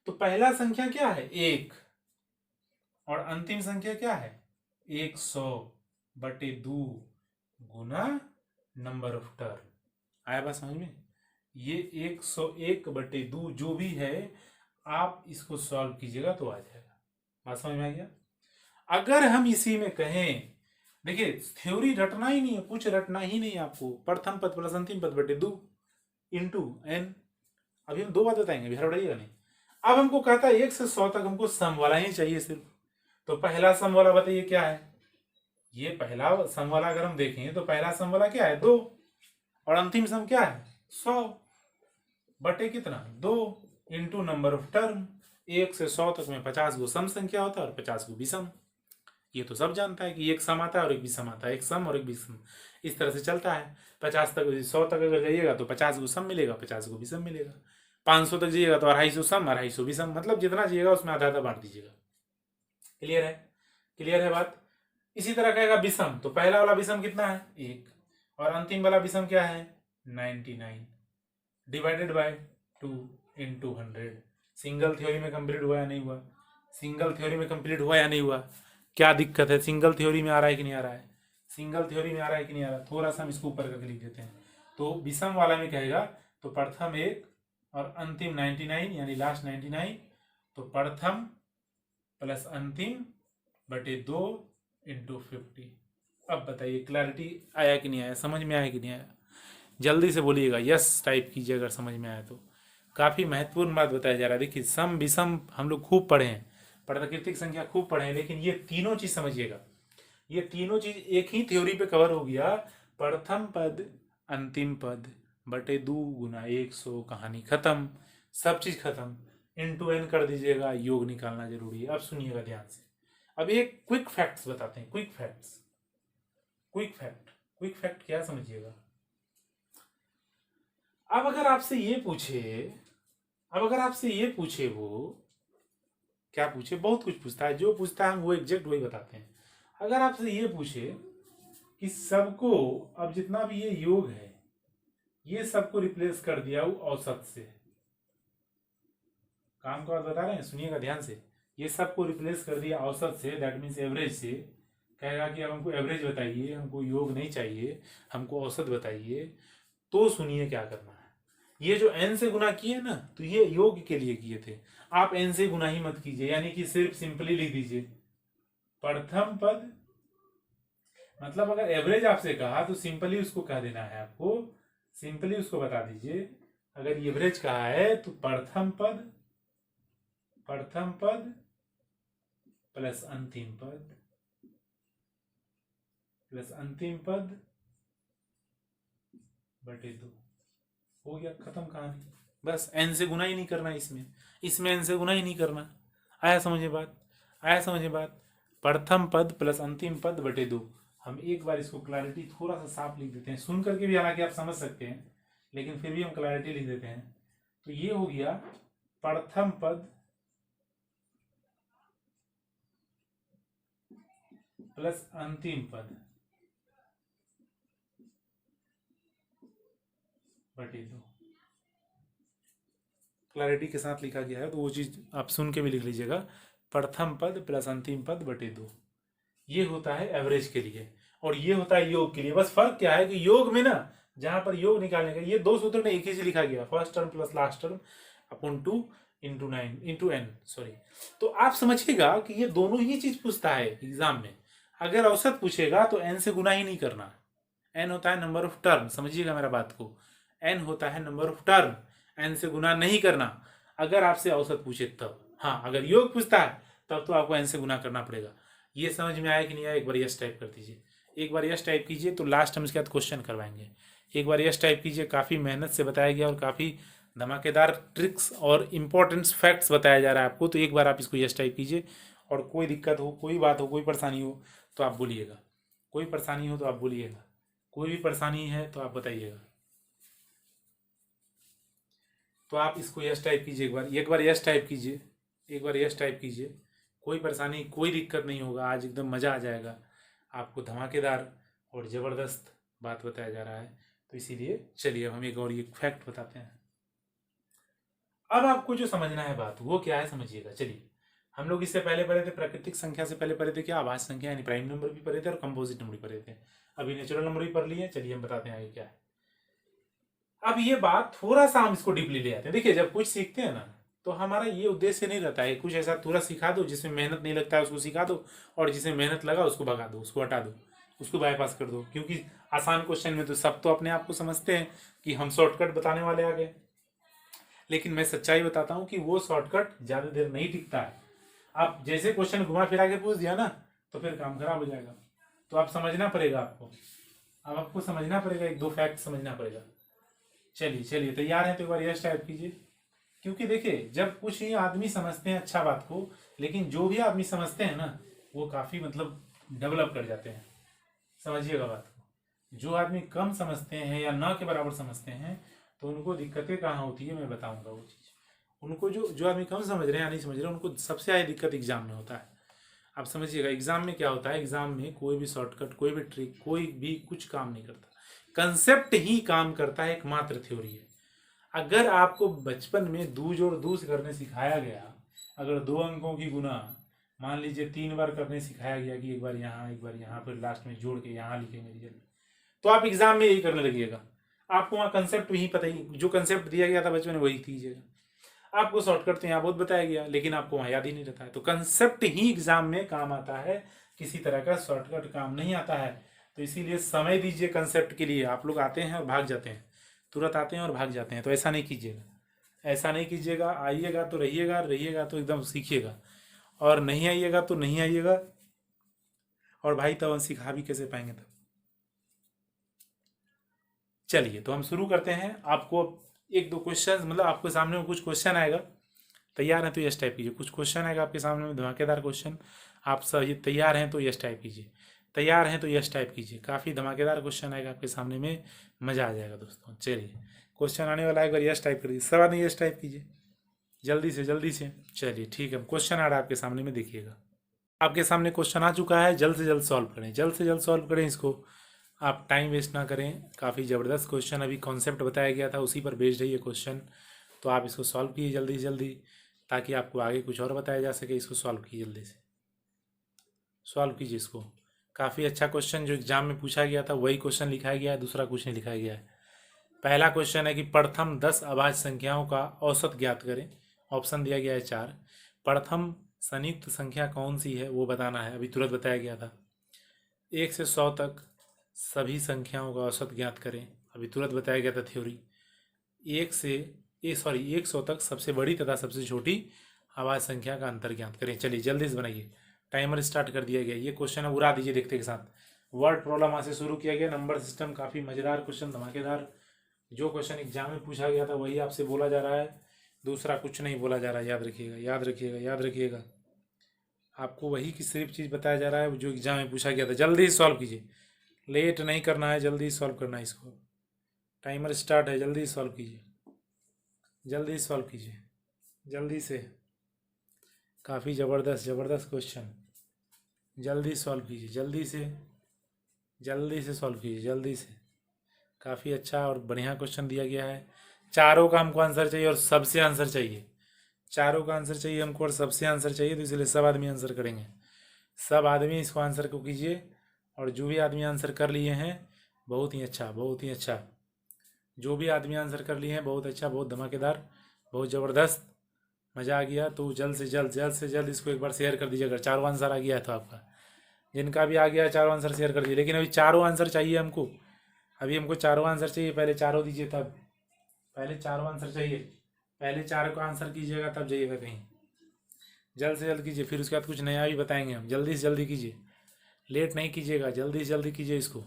तो पहला संख्या क्या है 1 और अंतिम संख्या क्या है 100/2 गुना नंबर ऑफ टर्म। आया बात समझ में? ये 101/2 जो भी है, आप इसको सॉल्व कीजिएगा तो आ जाएगा। बात समझ में आ गया? अगर हम इसी में कहें, देखिए थ्योरी रटना ही नहीं है, कुछ रटना ही नहीं है आपको। प्रथम पद प्लस अंतिम पद बटे 2 इंटू एन। अभी हम दो बात बताएंगे, अभी हड़बड़ाइएगा नहीं। अब हमको कहता है 1 से 100 तक हमको सम वाला ही चाहिए सिर्फ। तो पहला सम वाला बताइए क्या है? ये पहला सम वाला अगर हम देखें तो पहला सम वाला क्या है 2 और अंतिम सम क्या है 100 बटे कितना 2 इंटू नंबर ऑफ टर्म। 1 से 100 तक में 50 गो सम संख्या होता है और 50 गो विषम। ये तो सब जानता है कि एक सम आता है और एक विषम आता है, एक सम और एक विषम, इस तरह से चलता है। 50 तक 100 तक अगर जाइएगा तो 50 गो सम मिलेगा, 50 गो विषम मिलेगा। 500 तक जाइएगा तो 250 सम, 250 विषम, मतलब जितना जाइएगा उसमें आधा आधा बांट दीजिएगा। क्लियर है? क्लियर है बात? इसी तरह कहेगा विषम, तो पहला वाला विषम कितना है 1 और अंतिम वाला विषम क्या है 99 divided by 2 into 100। Single theory में कंप्लीट हुआ या नहीं हुआ? सिंगल थ्योरी में कंप्लीट हुआ या नहीं हुआ? क्या दिक्कत है? सिंगल थ्योरी में आ रहा है कि नहीं आ रहा है? सिंगल थ्योरी में आ रहा है कि नहीं आ रहा? थोड़ा सा हम इसको ऊपर करके लिख देते हैं। तो विषम वाला में कहेगा तो प्रथम 1 और अंतिम 99 यानी लास्ट 99, तो प्रथम प्लस अंतिम बटे 2 इंटू 50। अब बताइए क्लैरिटी आया कि नहीं आया, समझ में आया कि नहीं आया? जल्दी से बोलिएगा, यस टाइप कीजिए अगर समझ में आया तो। काफ़ी महत्वपूर्ण बात बताया जा रहा है। देखिए सम विषम हम लोग खूब पढ़े हैं, प्राकृतिक संख्या खूब पढ़े हैं, लेकिन ये तीनों चीज समझिएगा। ये तीनों चीज एक ही थ्योरी पे कवर हो गया। प्रथम पद अंतिम पद बटे 2 गुना 100, कहानी खत्म, सब चीज खत्म। इंटू एन कर दीजिएगा, योग निकालना जरूरी है। अब सुनिएगा ध्यान से। अब एक क्विक फैक्ट्स बताते हैं, quick facts. Quick fact, quick fact क्या समझिएगा। अब अगर आपसे ये पूछे वो क्या पूछे, बहुत कुछ पूछता है, जो पूछता है हम वो एग्जैक्ट वही बताते हैं। अगर आपसे ये पूछे कि सबको, अब जितना भी ये योग है ये सबको रिप्लेस कर दिया वो औसत से, काम का बात बता रहे हैं, सुनिएगा ध्यान से। ये सबको रिप्लेस कर दिया औसत से, दैट मीन्स एवरेज से। कहेगा कि अब हमको एवरेज बताइए, हमको योग नहीं चाहिए, हमको औसत बताइए। तो सुनिए क्या करना है। ये जो n से गुना किए ना, तो ये योग के लिए किए थे। आप n से गुना ही मत कीजिए, यानी कि सिर्फ सिंपली लिख दीजिए प्रथम पद, मतलब अगर एवरेज आपसे कहा तो सिंपली उसको कह देना है आपको, सिंपली उसको बता दीजिए। अगर एवरेज कहा है तो प्रथम पद प्लस अंतिम पद बटे 2, हो गया, खत्म कहानी। बस n से गुना ही नहीं करना, इसमें n से गुना ही नहीं करना। आया समझे बात? प्रथम पद प्लस अंतिम पद बटे 2। हम एक बार इसको क्लैरिटी थोड़ा सा साफ लिख देते हैं, सुन करके भी हालांकि आप समझ सकते हैं, लेकिन फिर भी हम क्लैरिटी लिख देते हैं। तो ये हो गया प्रथम पद प्लस अंतिम पद बटे 2। क्लैरिटी के साथ लिखा गया है तो वो चीज़ आप सुन के भी लिख लीजिएगा। प्रथम पद प्लस अंतिम पद बटे 2, ये होता है एवरेज के लिए, और ये होता है योग के लिए। बस फर्क क्या है कि योग में ना, जहां पर योग निकालने का, ये दो सूत्र में एक ही चीज लिखा गया, first term plus last term upon 2 into 9 into n, sorry. तो आप समझिएगा कि ये दोनों ही चीज पूछता है एग्जाम में। अगर औसत पूछेगा तो एन से गुना ही नहीं करना। एन होता है नंबर ऑफ टर्म, समझिएगा मेरा बात को, एन होता है नंबर ऑफ टर्म, एन से गुना नहीं करना अगर आपसे औसत पूछे तब। हाँ, अगर योग पूछता है तब तो आपको एन से गुना करना पड़ेगा। ये समझ में आया कि नहीं आया? एक बार यस टाइप कर दीजिए, एक बार यस टाइप कीजिए तो लास्ट हम इसके बाद क्वेश्चन करवाएंगे। एक बार यस टाइप कीजिए, काफ़ी मेहनत से बताया गया और काफ़ी धमाकेदार ट्रिक्स और इम्पोर्टेंट फैक्ट्स बताया जा रहा है आपको। तो एक बार आप इसको यस टाइप कीजिए, और कोई दिक्कत हो, कोई बात हो, कोई परेशानी हो तो आप बोलिएगा, कोई परेशानी हो तो आप बोलिएगा, कोई भी परेशानी है तो आप बताइएगा। तो आप इसको यस टाइप कीजिए, एक बार यस टाइप कीजिए, एक बार यस टाइप कीजिए। कोई परेशानी, कोई दिक्कत नहीं होगा, आज एकदम मज़ा आ जाएगा। आपको धमाकेदार और ज़बरदस्त बात बताया जा रहा है। तो इसीलिए चलिए अब हम एक और ये फैक्ट बताते हैं। अब आपको जो समझना है बात वो क्या है समझिएगा। चलिए, हम लोग इससे पहले पढ़े थे, प्राकृतिक संख्या से पहले पढ़े थे क्या, आभाज्य संख्या यानी प्राइम नंबर भी पढ़े थे और कंपोजिट नंबर भी पढ़े थे। अभी नेचुरल नंबर भी पढ़ लिए। चलिए हम बताते हैं आगे क्या है। अब ये बात थोड़ा सा हम इसको डीपली ले आते हैं। देखिए, जब कुछ सीखते हैं ना तो हमारा ये उद्देश्य नहीं रहता है कुछ ऐसा तुरंत सिखा दो जिसमें मेहनत नहीं लगता है उसको सिखा दो, और जिसमें मेहनत लगा उसको भगा दो, उसको हटा दो, उसको बाईपास कर दो। क्योंकि आसान क्वेश्चन में तो सब तो अपने आप को समझते हैं कि हम शॉर्टकट बताने वाले आ गए, लेकिन मैं सच्चाई बताता हूँ कि वो शॉर्टकट ज़्यादा देर नहीं टिकता है। आप जैसे क्वेश्चन घुमा फिरा के पूछ दिया ना तो फिर काम खराब हो जाएगा। तो आप समझना पड़ेगा, अब आपको समझना पड़ेगा, एक दो फैक्ट समझना पड़ेगा। चलिए चलिए, तैयार हैं तो एक बार यस टाइप कीजिए। क्योंकि देखिए, जब कुछ ही आदमी समझते हैं अच्छा बात को, लेकिन जो भी आदमी समझते हैं ना वो काफ़ी मतलब डेवलप कर जाते हैं। समझिएगा बात को। जो आदमी कम समझते हैं या ना के बराबर समझते हैं तो उनको दिक्कतें कहाँ होती है मैं बताऊंगा वो चीज़। उनको जो जो आदमी कम समझ रहे हैं या नहीं समझ रहे हैं उनको सबसे ज़्यादा दिक्कत एग्जाम में होता है। आप समझिएगा, एग्जाम में क्या होता है, एग्जाम में कोई भी शॉर्टकट, कोई भी ट्रिक, कोई भी कुछ काम नहीं करता। कंसेप्ट ही काम करता है, एकमात्र थ्योरी है। अगर आपको बचपन में दू जोड़ दू से करने सिखाया गया, अगर दो अंकों की गुना मान लीजिए 3 बार करने सिखाया गया कि एक बार यहाँ एक बार यहाँ, फिर लास्ट में जोड़ के यहाँ लिखेंगे रिजल्ट, तो आप एग्जाम में यही करने लगिएगा। आपको वहाँ कंसेप्ट ही पता ही, जो कंसेप्ट दिया गया था बचपन में वही कीजिएगा। आपको शॉर्टकट तो यहाँ बहुत बताया गया लेकिन आपको वहाँ याद ही नहीं रहता है। तो कंसेप्ट ही एग्जाम में काम आता है, किसी तरह का शॉर्टकट काम नहीं आता है। तो इसीलिए समय दीजिए कंसेप्ट के लिए। आप लोग आते हैं और भाग जाते हैं, तुरंत आते हैं और भाग जाते हैं, तो ऐसा नहीं कीजिएगा, ऐसा नहीं कीजिएगा। आइएगा तो रहिएगा, रहिएगा तो एकदम सीखिएगा, और नहीं आइएगा तो नहीं आइएगा। और भाई तब हम सिखा भी कैसे पाएंगे तब। चलिए तो हम शुरू करते हैं। आपको एक दो क्वेश्चन, मतलब आपके सामने में कुछ क्वेश्चन आएगा, तैयार हैं तो यस टाइप कीजिए। कुछ क्वेश्चन आएगा आपके सामने में, धमाकेदार क्वेश्चन। आप सही तैयार हैं तो यस टाइप कीजिए, तैयार हैं तो यस टाइप कीजिए। काफ़ी धमाकेदार क्वेश्चन आएगा आपके सामने में, मज़ा आ जाएगा दोस्तों। चलिए, क्वेश्चन आने वाला है, एक बार यस टाइप कर दीजिए, सब आदमी यस टाइप कीजिए जल्दी से जल्दी से। चलिए ठीक है, क्वेश्चन आ रहा है आपके सामने में, देखिएगा। आपके सामने क्वेश्चन आ चुका है, जल्द से जल्द सॉल्व करें, जल्द से जल्द सॉल्व करें इसको। आप टाइम वेस्ट ना करें। काफ़ी ज़बरदस्त क्वेश्चन, अभी कॉन्सेप्ट बताया गया था उसी पर बेस्ड है ये क्वेश्चन। तो आप इसको सॉल्व कीजिए जल्दी से जल्दी, ताकि आपको आगे कुछ और बताया जा सके। इसको सॉल्व कीजिए, जल्दी से सॉल्व कीजिए इसको। काफ़ी अच्छा क्वेश्चन, जो एग्जाम में पूछा गया था वही क्वेश्चन लिखा गया है, दूसरा कुछ नहीं लिखा गया है। पहला क्वेश्चन है कि प्रथम 10 अभाज्य संख्याओं का औसत ज्ञात करें। ऑप्शन दिया गया है 4। प्रथम संयुक्त संख्या कौन सी है वो बताना है, अभी तुरंत बताया गया था। 1 से 100 तक सभी संख्याओं का औसत ज्ञात करें, अभी तुरंत बताया गया था थ्योरी। 100 तक सबसे बड़ी तथा सबसे छोटी अभाज्य संख्या का अंतर ज्ञात करें। चलिए जल्दी से बनाइए, टाइमर स्टार्ट कर दिया गया। ये क्वेश्चन है, उड़ा दीजिए देखते के साथ। वर्ड प्रॉब्लम आज से शुरू किया गया, नंबर सिस्टम काफ़ी मजेदार क्वेश्चन, धमाकेदार। जो क्वेश्चन एग्जाम में पूछा गया था वही आपसे बोला जा रहा है, दूसरा कुछ नहीं बोला जा रहा है। याद रखिएगा, याद रखिएगा, याद रखिएगा। आपको वही की सिर्फ चीज़ बताया जा रहा है जो एग्जाम में पूछा गया था। जल्दी से सॉल्व कीजिए, लेट नहीं करना है, जल्दी सॉल्व करना है इसको। टाइमर स्टार्ट है, जल्दी सॉल्व कीजिए, जल्दी सॉल्व कीजिए, जल्दी से। काफ़ी ज़बरदस्त ज़बरदस्त क्वेश्चन, जल्दी सॉल्व कीजिए, जल्दी से सॉल्व कीजिए, जल्दी से। काफ़ी अच्छा और बढ़िया क्वेश्चन दिया गया है। चारों का हमको आंसर चाहिए और सबसे आंसर चाहिए। चारों का आंसर चाहिए हमको और सबसे आंसर चाहिए, तो इसलिए सब आदमी आंसर करेंगे। सब आदमी इसको आंसर को कीजिए, और जो भी आदमी आंसर कर लिए हैं बहुत ही अच्छा, बहुत ही अच्छा। जो भी आदमी आंसर कर लिए हैं बहुत अच्छा, बहुत धमाकेदार, बहुत ज़बरदस्त, मज़ा आ गया। तो जल्द से जल्द इसको एक बार शेयर कर दीजिए अगर चारों आंसर आ गया है तो आपका। जिनका भी आ गया है चारों आंसर शेयर कर दीजिए, लेकिन अभी चारों आंसर चाहिए हमको। अभी हमको चारों आंसर चाहिए, पहले चारों दीजिए तब। पहले चारों आंसर चाहिए, पहले चारों का आंसर कीजिएगा तब जाइएगा कहीं। जल्द से जल्द कीजिए, फिर उसके बाद कुछ नया भी बताएंगे हम। जल्दी से जल्दी कीजिए, लेट नहीं कीजिएगा, जल्दी से जल्दी कीजिए इसको।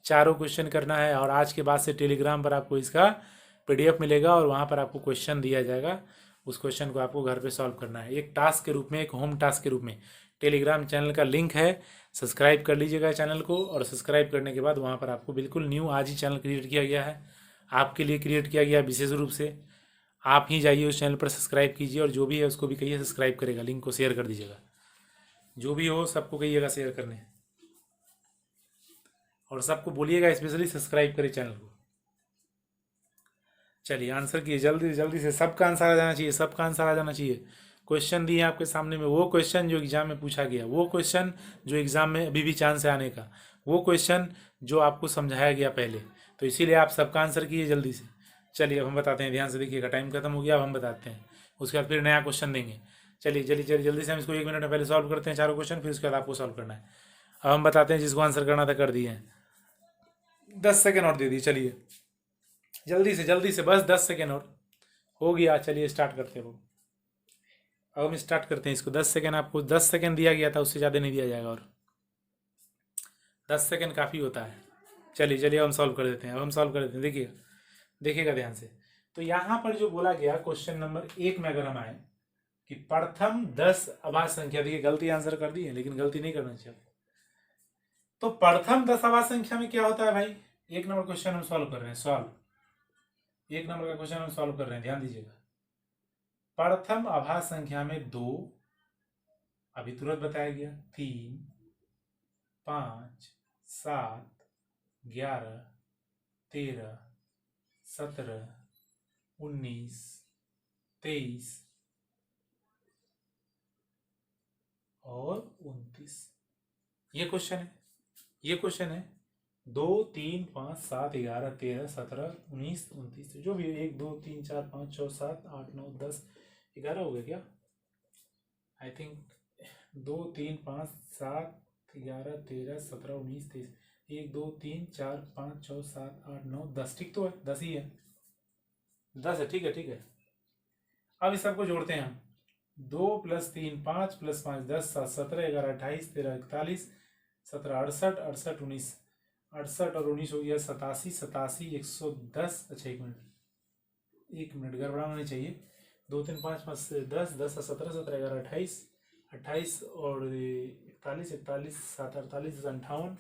चारों क्वेश्चन करना है, और आज के बाद से टेलीग्राम पर आपको इसका पीडीएफ मिलेगा और वहाँ पर आपको क्वेश्चन दिया जाएगा। उस क्वेश्चन को आपको घर पे सॉल्व करना है, एक टास्क के रूप में, एक होम टास्क के रूप में। टेलीग्राम चैनल का लिंक है, सब्सक्राइब कर लीजिएगा चैनल को, और सब्सक्राइब करने के बाद वहाँ पर आपको बिल्कुल न्यू आज ही चैनल क्रिएट किया गया है, आपके लिए क्रिएट किया गया है विशेष रूप से। आप ही जाइए उस चैनल पर, सब्सक्राइब कीजिए, और जो भी है उसको भी कहिए सब्सक्राइब करेगा। लिंक को शेयर कर दीजिएगा, जो भी हो सबको कहिएगा शेयर करने, और सबको बोलिएगा स्पेशली सब्सक्राइब करें चैनल को। चलिए आंसर किए जल्दी जल्दी से, सबका आंसर आ जाना चाहिए, सबका आंसर आ जाना चाहिए। क्वेश्चन दिए आपके सामने में, वो क्वेश्चन जो एग्जाम में पूछा गया, वो क्वेश्चन जो एग्जाम में अभी भी चांस है आने का, वो क्वेश्चन जो आपको समझाया गया पहले। तो इसीलिए आप सबका आंसर किए जल्दी से। चलिए अब हम बताते हैं, ध्यान से देखिएगा, टाइम खत्म हो गया, अब हम बताते हैं, उसके बाद फिर नया क्वेश्चन देंगे। चलिए जल्दी जल्दी जल्दी से हम इसको 1 मिनट में पहले सॉल्व करते हैं चारों क्वेश्चन, फिर उसके बाद आपको सॉल्व करना है। अब हम बताते हैं, जिसको आंसर करना था कर दिए हैं। 10 सेकेंड और दे दिए, चलिए जल्दी से बस 10 सेकेंड और हो गया। चलिए स्टार्ट करते हैं। अब हम स्टार्ट करते हैं इसको। 10 सेकेंड, आपको 10 सेकेंड दिया गया था, उससे ज़्यादा नहीं दिया जाएगा, और 10 सेकेंड काफ़ी होता है। चलिए चलिए हम सॉल्व कर देते हैं, अब हम सॉल्व कर देते हैं। देखिएगा देखिएगा ध्यान से। तो यहाँ पर जो बोला गया क्वेश्चन नंबर 1 में अगर हम आए कि प्रथम 10 अभाज्य संख्या, देखिए गलती आंसर कर दी है, लेकिन गलती नहीं करना चाहिए। तो प्रथम 10 अभाज्य संख्या में क्या होता है भाई? 1 नंबर क्वेश्चन हम सॉल्व कर रहे हैं, सॉल्व 1 नंबर का क्वेश्चन हम सॉल्व कर रहे हैं, ध्यान दीजिएगा। प्रथम अभाज्य संख्या में 2, अभी तुरंत बताया गया, 3, 5, 7, 11, 13, 17, 19, 23 और 29। ये क्वेश्चन है, ये क्वेश्चन है। 2, 3, 5, 7, 11, 13, 17, 19, 29, जो भी 1, 2, 3, 4, 5, 6, 7, 8, 9, 10, 11 हो गया क्या? आई थिंक 2, 3, 5, 7, 11, 13, 17, 19, 23, 1, 2, 3, 4, 5, 6, 7, 8, 9, 10, ठीक तो है, 10 ही है, 10 है, ठीक है ठीक है। अब इस सबको जोड़ते हैं हम। 2 + 3 5 + 5 10 7 17 11 28 13 41 17 68 68 19 68 और 19 हो गया 87 87 110। अच्छा 1 मिनट गड़बड़ा नहीं चाहिए। 2 3 5 5 से 10 10 17 17 11 28 28 और 41 41 7 48 58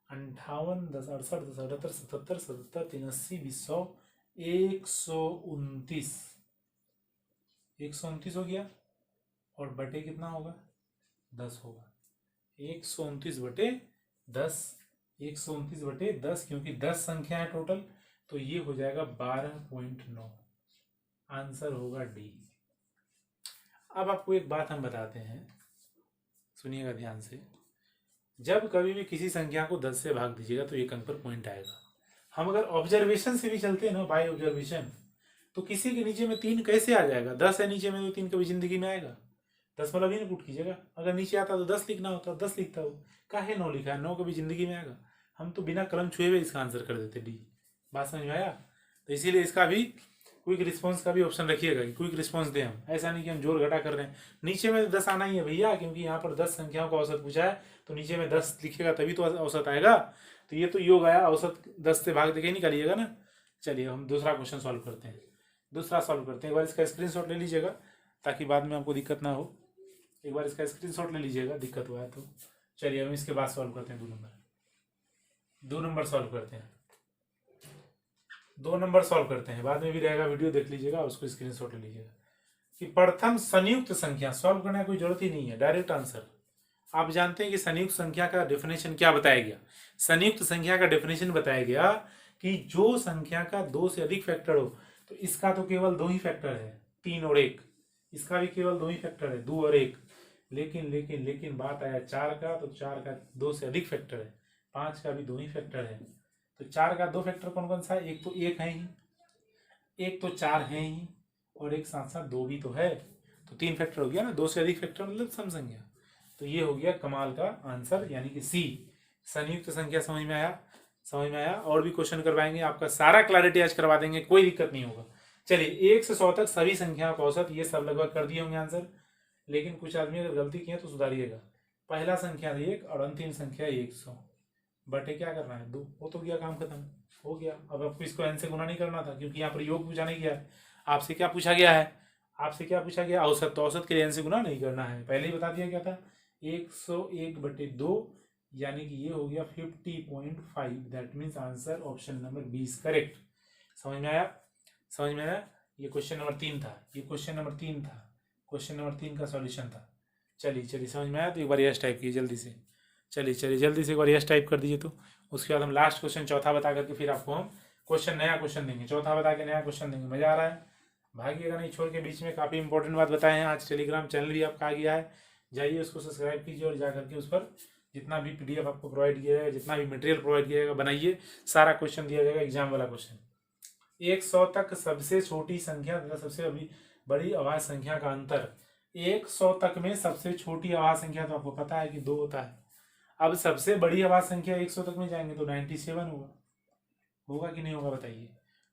58 10 68 10 78 77 77 83 20 100 129 129 हो गया। और बटे कितना होगा? 10 होगा। 129 बटे 10, 129 बटे 10, क्योंकि 10 संख्या है टोटल, तो ये हो जाएगा 12.9। आंसर होगा डी। अब आपको एक बात हम बताते हैं, सुनिएगा ध्यान से। जब कभी भी किसी संख्या को 10 से भाग दीजिएगा तो 1 अंक पर पॉइंट आएगा। हम अगर ऑब्जर्वेशन से भी चलते हैं ना, बाय ऑब्जर्वेशन, तो किसी के नीचे में 3 कैसे आ जाएगा? 10 है नीचे में, तो 3 कभी जिंदगी में आएगा? 10 मतलब ही नहीं पुट कीजिएगा। अगर नीचे आता तो 10 लिखना होता, 10 लिखता हो, काहे 9 लिखा है? 9 कभी जिंदगी में आएगा? हम तो बिना कलम छुए हुए इसका आंसर कर देते, डी। बात समझ में आया? तो इसीलिए इसका भी क्विक रिस्पॉन्स का भी ऑप्शन रखिएगा कि क्विक रिस्पॉन्स दें हम। ऐसा नहीं कि हम जोड़ घटा कर रहे हैं। नीचे में 10 आना ही है भैया, क्योंकि यहाँ पर 10 संख्याओं का औसत पूछा है, तो नीचे में 10 लिखिएगा तभी तो औसत आएगा। तो ये तो योग आया, औसत 10 से भाग देके निकालिएगा ना। चलिए हम दूसरा क्वेश्चन सॉल्व करते हैं, दूसरा सॉल्व करते हैं। एक बार इसका स्क्रीनशॉट ले लीजिएगा ताकि बाद में आपको दिक्कत ना हो। एक बार इसका स्क्रीनशॉट ले लीजिएगा, दिक्कत हुआ है तो। चलिए हम इसके बाद सॉल्व करते हैं। 2 नंबर सॉल्व करते हैं, 2 नंबर सॉल्व करते हैं, बाद में भी रहेगा, वीडियो देख लीजिएगा, उसको स्क्रीनशॉट ले लीजिएगा। कि प्रथम संयुक्त संख्या सॉल्व करने की कोई जरूरत ही नहीं है, डायरेक्ट आंसर। आप जानते हैं कि संयुक्त संख्या का डेफिनेशन क्या बताया गया? संयुक्त संख्या का डेफिनेशन बताया गया कि जो संख्या का 2 से अधिक फैक्टर हो, तो इसका तो केवल 2 ही फैक्टर है, 3 और 1। इसका भी केवल 2 ही फैक्टर है, 2 और 1। लेकिन लेकिन लेकिन बात आया 4 का, तो 4 का 2 से अधिक फैक्टर है, 5 का भी 2 ही फैक्टर है। तो 4 का 2 फैक्टर कौन कौन सा है? एक तो 1 है ही, एक तो 4 है ही, और एक साथ साथ 2 भी तो है। तो 3 फैक्टर हो गया ना, 2 से अधिक फैक्टर मतलब सम संख्या। तो ये हो गया कमाल का आंसर, यानी कि सी, संयुक्त संख्या। समझ में आया? समझ में आया? और भी क्वेश्चन करवाएंगे, आपका सारा क्लैरिटी आज करवा देंगे, कोई दिक्कत नहीं होगा। चलिए 1 से 100 तक सभी संख्याओं का औसत, ये सब लगभग कर दिए होंगे आंसर, लेकिन कुछ आदमी अगर गलती किए तो सुधारिएगा। पहला संख्या 1 और अंतिम संख्या 100 बटे क्या करना है 2, वो तो गया, काम खत्म हो गया। अब आपको इसको n से गुना नहीं करना था, क्योंकि यहाँ पर योग पूछा नहीं गया है। आपसे क्या पूछा गया है? आपसे क्या पूछा गया? औसत। तो औसत के लिए n से गुना नहीं करना है, पहले ही बता दिया गया था। 101 बटे 2, यानी कि ये हो गया 50.5। That means answer option number 20 correct. समझ में आया? समझ में आया? ये क्वेश्चन नंबर 3 था, ये क्वेश्चन नंबर 3 था, क्वेश्चन नंबर 3 का सॉल्यूशन था। चलिए चलिए, समझ में आया? तो एक बार यस टाइप कीजिए जल्दी से। चलिए चलिए जल्दी से एक बार यस टाइप कर दीजिए। तो उसके बाद हम लास्ट क्वेश्चन चौथा बता करके फिर आपको हम क्वेश्चन नया क्वेश्चन देंगे, चौथा बता के नया क्वेश्चन देंगे। मजा आ रहा है? भागिएगा नहीं छोड़ के, बीच में काफ़ी इंपॉर्टेंट बात बताए हैं। आज टेलीग्राम चैनल भी आपका आ गया है, जाइए उसको सब्सक्राइब कीजिए और जा करके उस पर जितना भी PDF आपको प्रोवाइड किया जाएगा, जितना भी मटेरियल प्रोवाइड किया जाएगा, बनाइए, सारा क्वेश्चन दिया जाएगा, एग्जाम वाला क्वेश्चन। 100 तक सबसे छोटी संख्या तथा सबसे बड़ी अभाज्य संख्या का अंतर। 100 तक में सबसे छोटी अभाज्य संख्या तो आपको पता है कि 2 होता है। अब सबसे बड़ी अभाज्य संख्या 100 तक में जाएंगे तो 97 होगा। होगा कि नहीं होगा बताइए?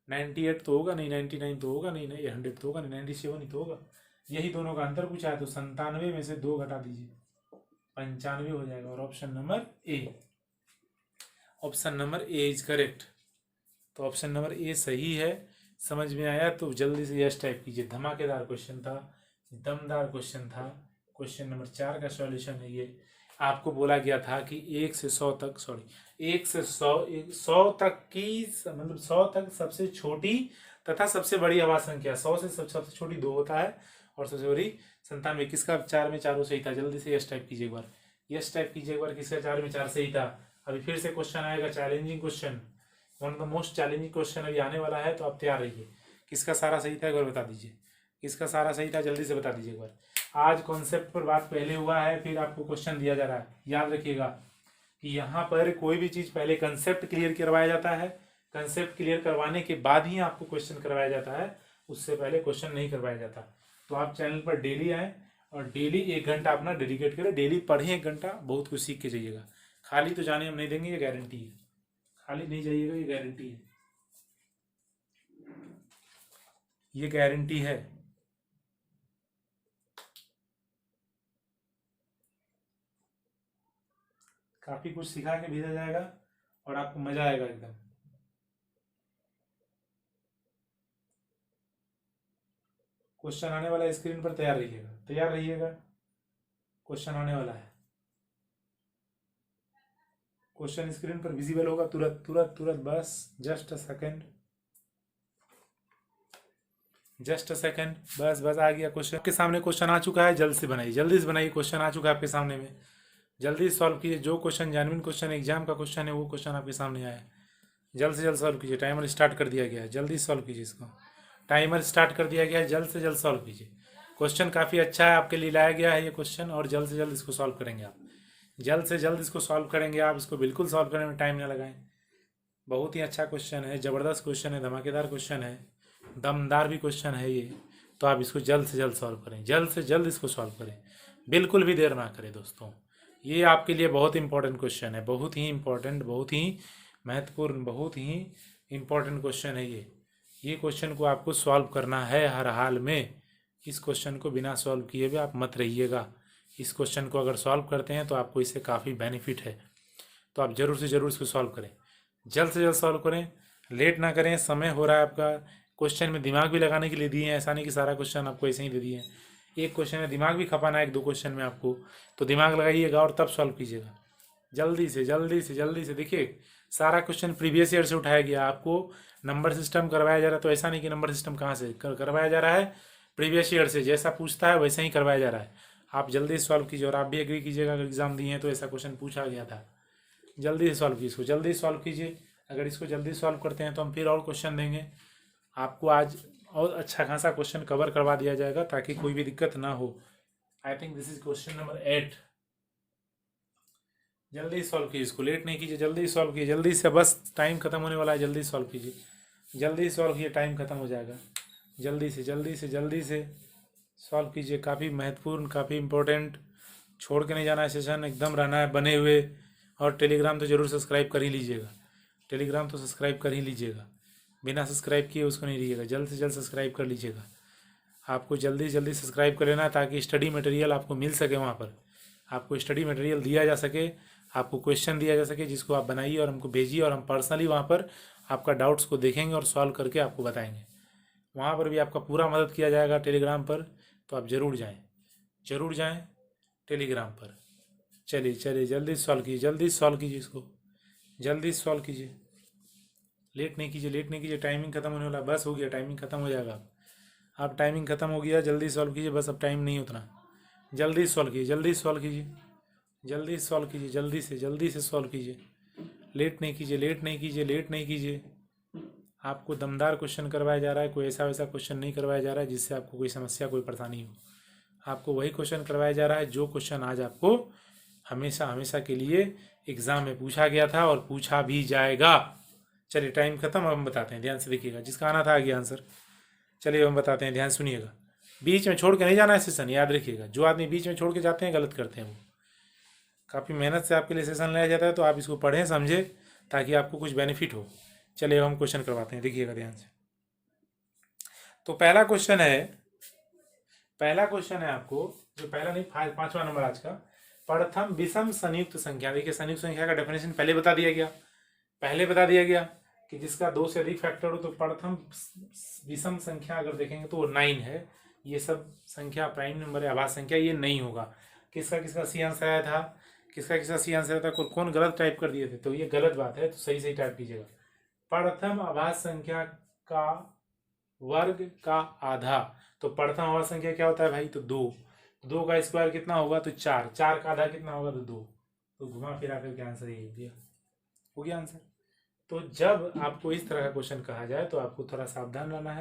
98 तो होगा नहीं, 99 तो होगा नहीं, 100 तो होगा नहीं, 97 ही तो होगा। यही दोनों का अंतर पूछा है, तो 97 में से 2 घटा दीजिए, 95 हो जाएगा। और option number A, option number A is correct. तो ऑप्शन नंबर ए सही है। समझ में आया? तो जल्दी से यस टाइप कीजिए। धमाकेदार क्वेश्चन था, दमदार क्वेश्चन था। क्वेश्चन नंबर 4 का सॉल्यूशन है ये। आपको बोला गया था कि 1 से 100 तक, सॉरी 1 से 100 तक की, मतलब 100 तक सबसे छोटी तथा सबसे बड़ी अभाज्य संख्या। 100 से सबसे छोटी 2 होता है और सबसे बड़ी 97। किसका 4 में 4 सही था? जल्दी से यस टाइप कीजिए एक बार, यस टाइप कीजिए एक बार, किसका 4 में 4 सही था? अभी फिर से क्वेश्चन आएगा, challenging question, one of the most challenging question अभी आने वाला है, तो आप तैयार रहिए। किसका सारा सही था एक बार बता दीजिए, किसका सारा सही था जल्दी से बता दीजिए एक बार। आज कॉन्सेप्ट पर बात पहले हुआ है, फिर आपको क्वेश्चन दिया जा रहा है। याद रखिएगा कि यहाँ पर कोई भी चीज़ पहले कंसेप्ट क्लियर करवाया जाता है, कंसेप्ट क्लियर करवाने के बाद ही आपको क्वेश्चन करवाया जाता है, उससे पहले क्वेश्चन नहीं करवाया जाता। तो आप चैनल पर डेली आएँ और डेली 1 घंटा अपना डेडिकेट करें, डेली पढ़ें 1 घंटा, बहुत कुछ सीख के जाइएगा। खाली तो जाने हम नहीं देंगे, ये गारंटी है, खाली नहीं जाइएगा, ये गारंटी है, ये गारंटी है। काफी कुछ सिखा के भेजा जाएगा और आपको मजा आएगा एकदम। क्वेश्चन आने वाला है, स्क्रीन पर तैयार रहिएगा, तैयार रहिएगा, क्वेश्चन आने वाला है। क्वेश्चन स्क्रीन पर विजिबल होगा तुरंत तुरंत तुरंत, बस just a second, just a second, बस बस आ गया क्वेश्चन आपके सामने। क्वेश्चन आ चुका है, जल्द से बनाइए, जल्दी से बनाइए। क्वेश्चन आ चुका है आपके सामने में, जल्दी से सॉल्व कीजिए। जो क्वेश्चन जेन्युइन क्वेश्चन एग्जाम का क्वेश्चन है, वो क्वेश्चन आपके सामने आया है, जल्द से जल्द सॉल्व कीजिए। टाइमर स्टार्ट कर दिया गया है, जल्दी सॉल्व कीजिए इसको, टाइमर स्टार्ट कर दिया गया है, जल्द से जल्द सॉल्व कीजिए। क्वेश्चन काफ़ी अच्छा है, आपके लिए लाया गया है ये क्वेश्चन, और जल्द से जल्द इसको सॉल्व करेंगे आप, जल्द से जल्द इसको सॉल्व करेंगे आप, इसको बिल्कुल सॉल्व करने में टाइम ना लगाएं। बहुत ही अच्छा क्वेश्चन है, ज़बरदस्त क्वेश्चन है, धमाकेदार क्वेश्चन है, दमदार भी क्वेश्चन है ये। तो आप इसको जल्द से जल्द सॉल्व करें, जल्द से जल्द इसको सॉल्व करें, बिल्कुल भी देर ना करें दोस्तों। ये आपके लिए बहुत इंपॉर्टेंट क्वेश्चन है, बहुत ही इंपॉर्टेंट, बहुत ही महत्वपूर्ण, बहुत ही इंपॉर्टेंट क्वेश्चन है ये क्वेश्चन को आपको सॉल्व करना है हर हाल में। इस क्वेश्चन को बिना सॉल्व किए भी आप मत रहिएगा। इस क्वेश्चन को अगर सॉल्व करते हैं तो आपको इससे काफ़ी बेनिफिट है, तो आप ज़रूर से ज़रूर इसको सॉल्व करें, जल्द से जल्द सॉल्व करें, लेट ना करें। समय हो रहा है आपका, क्वेश्चन में दिमाग भी लगाने के लिए दिए हैं, ऐसा नहीं कि सारा क्वेश्चन आपको ऐसे ही दे दिए हैं। एक क्वेश्चन में दिमाग भी खपाना है, 1-2 क्वेश्चन में आपको, तो दिमाग लगाइएगा और तब सॉल्व कीजिएगा, जल्दी से जल्दी से जल्दी से। देखिए सारा क्वेश्चन प्रीवियस ईयर से उठाया गया, आपको नंबर सिस्टम करवाया जा रहा है, तो ऐसा नहीं कि नंबर सिस्टम कहाँ से करवाया जा रहा है, प्रीवियस ईयर से जैसा पूछता है वैसे ही करवाया जा रहा है। आप जल्दी से सॉल्व कीजिए और आप भी एग्री कीजिएगा, अगर एग्जाम दिए हैं तो ऐसा क्वेश्चन पूछा गया था। जल्दी से सॉल्व कीजिए इसको, जल्दी सॉल्व कीजिए। अगर इसको जल्दी सॉल्व करते हैं तो हम फिर और क्वेश्चन देंगे आपको। आज और अच्छा खासा क्वेश्चन कवर करवा दिया जाएगा ताकि कोई भी दिक्कत ना हो। I think this is question number 8। जल्दी सॉल्व कीजिए इसको, लेट नहीं कीजिए, जल्दी सॉल्व कीजिए, जल्दी से, बस टाइम खत्म होने वाला है, जल्दी सॉल्व कीजिए, जल्दी सॉल्व कीजिए, टाइम खत्म हो जाएगा। जल्दी से जल्दी से जल्दी से सॉल्व कीजिए, काफ़ी महत्वपूर्ण, काफ़ी इंपॉर्टेंट, छोड़ के नहीं जाना है सेशन, एकदम रहना है बने हुए। और टेलीग्राम तो ज़रूर सब्सक्राइब कर ही लीजिएगा, टेलीग्राम तो सब्सक्राइब कर ही लीजिएगा, बिना सब्सक्राइब किए उसको नहीं लीजिएगा, जल्द से जल्द सब्सक्राइब कर लीजिएगा। आपको जल्दी जल्दी सब्सक्राइब कर लेना है ताकि स्टडी मटेरियल आपको मिल सके, वहाँ पर आपको स्टडी मटेरियल दिया जा सके, आपको क्वेश्चन दिया जा सके जिसको आप बनाइए और हमको भेजिए, और हम पर्सनली वहाँ पर आपका डाउट्स को देखेंगे और सॉल्व करके आपको बताएंगे। वहाँ पर भी आपका पूरा मदद किया जाएगा टेलीग्राम पर, तो आप ज़रूर जाएं टेलीग्राम पर। चलिए चलिए, जल्दी सॉल्व कीजिए, जल्दी सॉल्व कीजिए इसको, जल्दी सॉल्व कीजिए, लेट नहीं कीजिए, लेट नहीं कीजिए, टाइमिंग खत्म होने वाला, बस हो गया, टाइमिंग खत्म हो जाएगा। आप टाइमिंग खत्म हो गया, जल्दी सॉल्व कीजिए, बस अब टाइम नहीं उतना, जल्दी सॉल्व कीजिए, जल्दी सॉल्व कीजिए, जल्दी सॉल्व कीजिए, जल्दी से सॉल्व कीजिए, लेट नहीं कीजिए, लेट नहीं कीजिए, लेट नहीं कीजिए। आपको दमदार क्वेश्चन करवाया जा रहा है, कोई ऐसा वैसा क्वेश्चन नहीं करवाया जा रहा है जिससे आपको कोई समस्या, कोई परेशानी हो। आपको वही क्वेश्चन करवाया जा रहा है जो क्वेश्चन आज आपको हमेशा हमेशा के लिए एग्जाम में पूछा गया था और पूछा भी जाएगा। चलिए टाइम खत्म, अब हम बताते हैं, ध्यान से देखिएगा, जिसका आना था आगे आंसर। चलिए हम बताते हैं, ध्यान सुनिएगा, बीच में छोड़ के नहीं जाना है सेशन, याद रखिएगा। जो आदमी बीच में छोड़ के जाते हैं गलत करते हैं, वो काफ़ी मेहनत से आपके लिए सेशन लिया जाता है, तो आप इसको पढ़ें समझें ताकि आपको कुछ बेनिफिट हो। चलिए अब हम क्वेश्चन करवाते हैं, देखिएगा ध्यान से। तो पहला क्वेश्चन है आपको, जो पहला नहीं 5वां नंबर आज का, प्रथम विषम संयुक्त संख्या। देखिए संयुक्त संख्या का डेफिनेशन पहले बता दिया गया कि जिसका 2 से अधिक फैक्टर हो। तो प्रथम विषम संख्या अगर देखेंगे तो वो 9 है। ये सब संख्या प्राइम नंबर है, आभास संख्या, ये नहीं होगा। किसका सी आंसर आया था, किसका सी आंसर आया था, कौन गलत टाइप कर दिए थे, तो ये गलत बात है, तो सही टाइप कीजिएगा। प्रथम आभास संख्या का वर्ग का आधा। तो प्रथम आभास संख्या क्या होता है भाई, तो 2 का स्क्वायर कितना होगा, तो 4 का आधा कितना होगा, तो 2। तो घुमा फिरा करके आंसर यही हो गया आंसर। तो जब आपको इस तरह का क्वेश्चन कहा जाए तो आपको थोड़ा सावधान रहना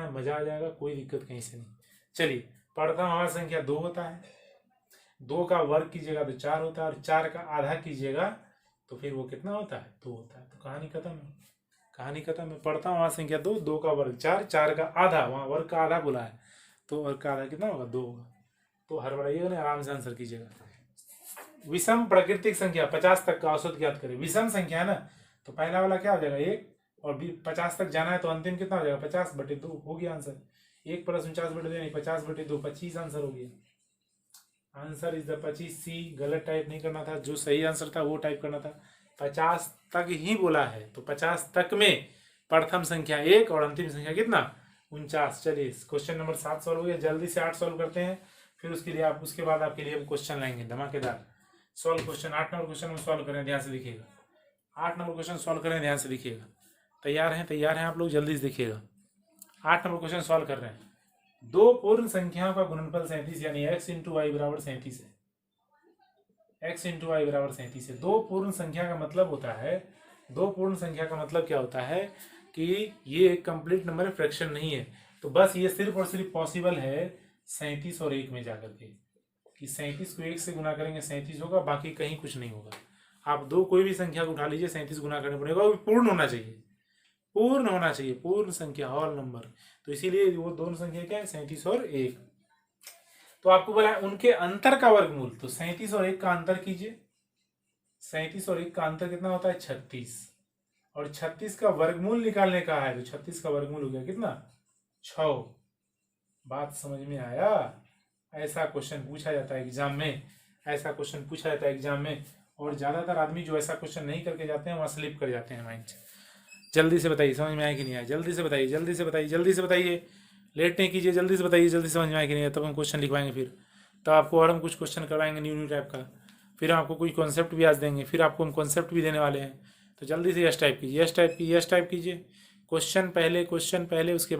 है, मजा आ जाएगा, कोई दिक्कत कहीं से नहीं। चलिए प्रथम आभास संख्या 2 होता है, 2 का वर्ग कीजिएगा तो 4 होता है, और 4 का आधा कीजिएगा तो फिर वो कितना होता है, 2 होता है। तो कहानी खत्म है। प्रथम आभास संख्या 2 का वर्ग 4 का आधा, वहाँ वर्ग का आधा बोला है, तो वर्ग का आधा कितना होगा, 2 होगा। तो हड़बड़ाइएगा नहीं, आराम से आंसर कीजिएगा। विषम प्राकृतिक संख्या 50 तक का औसत ज्ञात करें। विषम संख्या है ना, तो पहला वाला क्या हो जाएगा 1, और 50 तक जाना है तो अंतिम कितना हो जाएगा, 50/2 हो गया आंसर। 1 + 49/2 नहीं, 50/2, 25 आंसर हो गया। Answer is the 25C। गलत टाइप नहीं करना था, जो सही आंसर था वो टाइप करना था। 50 तक ही बोला है, तो 50 तक में प्रथम संख्या 1 और अंतिम संख्या कितना, 49। चलिए क्वेश्चन नंबर 7 सॉल्व हो गया, जल्दी से 8 सॉल्व करते हैं, फिर उसके बाद आपके लिए क्वेश्चन लाएंगे धमाकेदार। सॉल्व क्वेश्चन 8 नंबर क्वेश्चन हम सॉल्व करें, ध्यान से देखिएगा। 8 नंबर क्वेश्चन सॉल्व करें, ध्यान से देखिएगा। तैयार हैं आप लोग, जल्दी से देखिएगा। 8 नंबर क्वेश्चन सॉल्व कर रहे हैं। 2 पूर्ण संख्याओं का गुणनफल 37 यानी x × y = 37 है। x × y = 37 है। 2 पूर्ण संख्या का मतलब होता है, 2 पूर्ण संख्या का मतलब क्या होता है कि ये एक कंप्लीट नंबर है, फ्रैक्शन नहीं है। तो बस ये सिर्फ और सिर्फ पॉसिबल है 37 और 1 में जाकर के, कि 37 को 1 से गुना करेंगे 37 होगा, बाकी कहीं कुछ नहीं होगा। आप कोई भी संख्या को उठा लीजिए, 37 गुना करने पड़ेगा, वो पूर्ण होना चाहिए, पूर्ण संख्या, होल नंबर। तो इसीलिए वो दोनों संख्या क्या है, 37 और 1। तो आपको बोला उनके अंतर का वर्गमूल, तो 37 और 1 का अंतर कीजिए। 37 और 1 का अंतर कितना होता है, 36, और 36 का वर्गमूल निकालने का है, तो 36 का वर्गमूल हो गया कितना, 6। बात समझ में आया। ऐसा क्वेश्चन पूछा जाता है एग्जाम में, और ज्यादातर आदमी जो ऐसा क्वेश्चन नहीं करके जाते हैं वहां स्लिप कर जाते हैं माइंड से। जल्दी से बताइए, समझ में आया कि नहीं आया, जल्दी से बताइए, लेट नहीं कीजिए, जल्दी से बताइए, जल्दी समझ में आया कि नहीं आया, तब हम क्वेश्चन लिखवाएंगे। फिर तो आपको और हम कुछ क्वेश्चन करवाएंगे न्यू टाइप का, फिर हम आपको कुछ कॉन्सेप्ट भी आज देंगे, फिर आपको हम कॉन्सेप्ट भी देने वाले हैं। तो जल्दी से यस टाइप कीजिए, क्वेश्चन पहले, उसके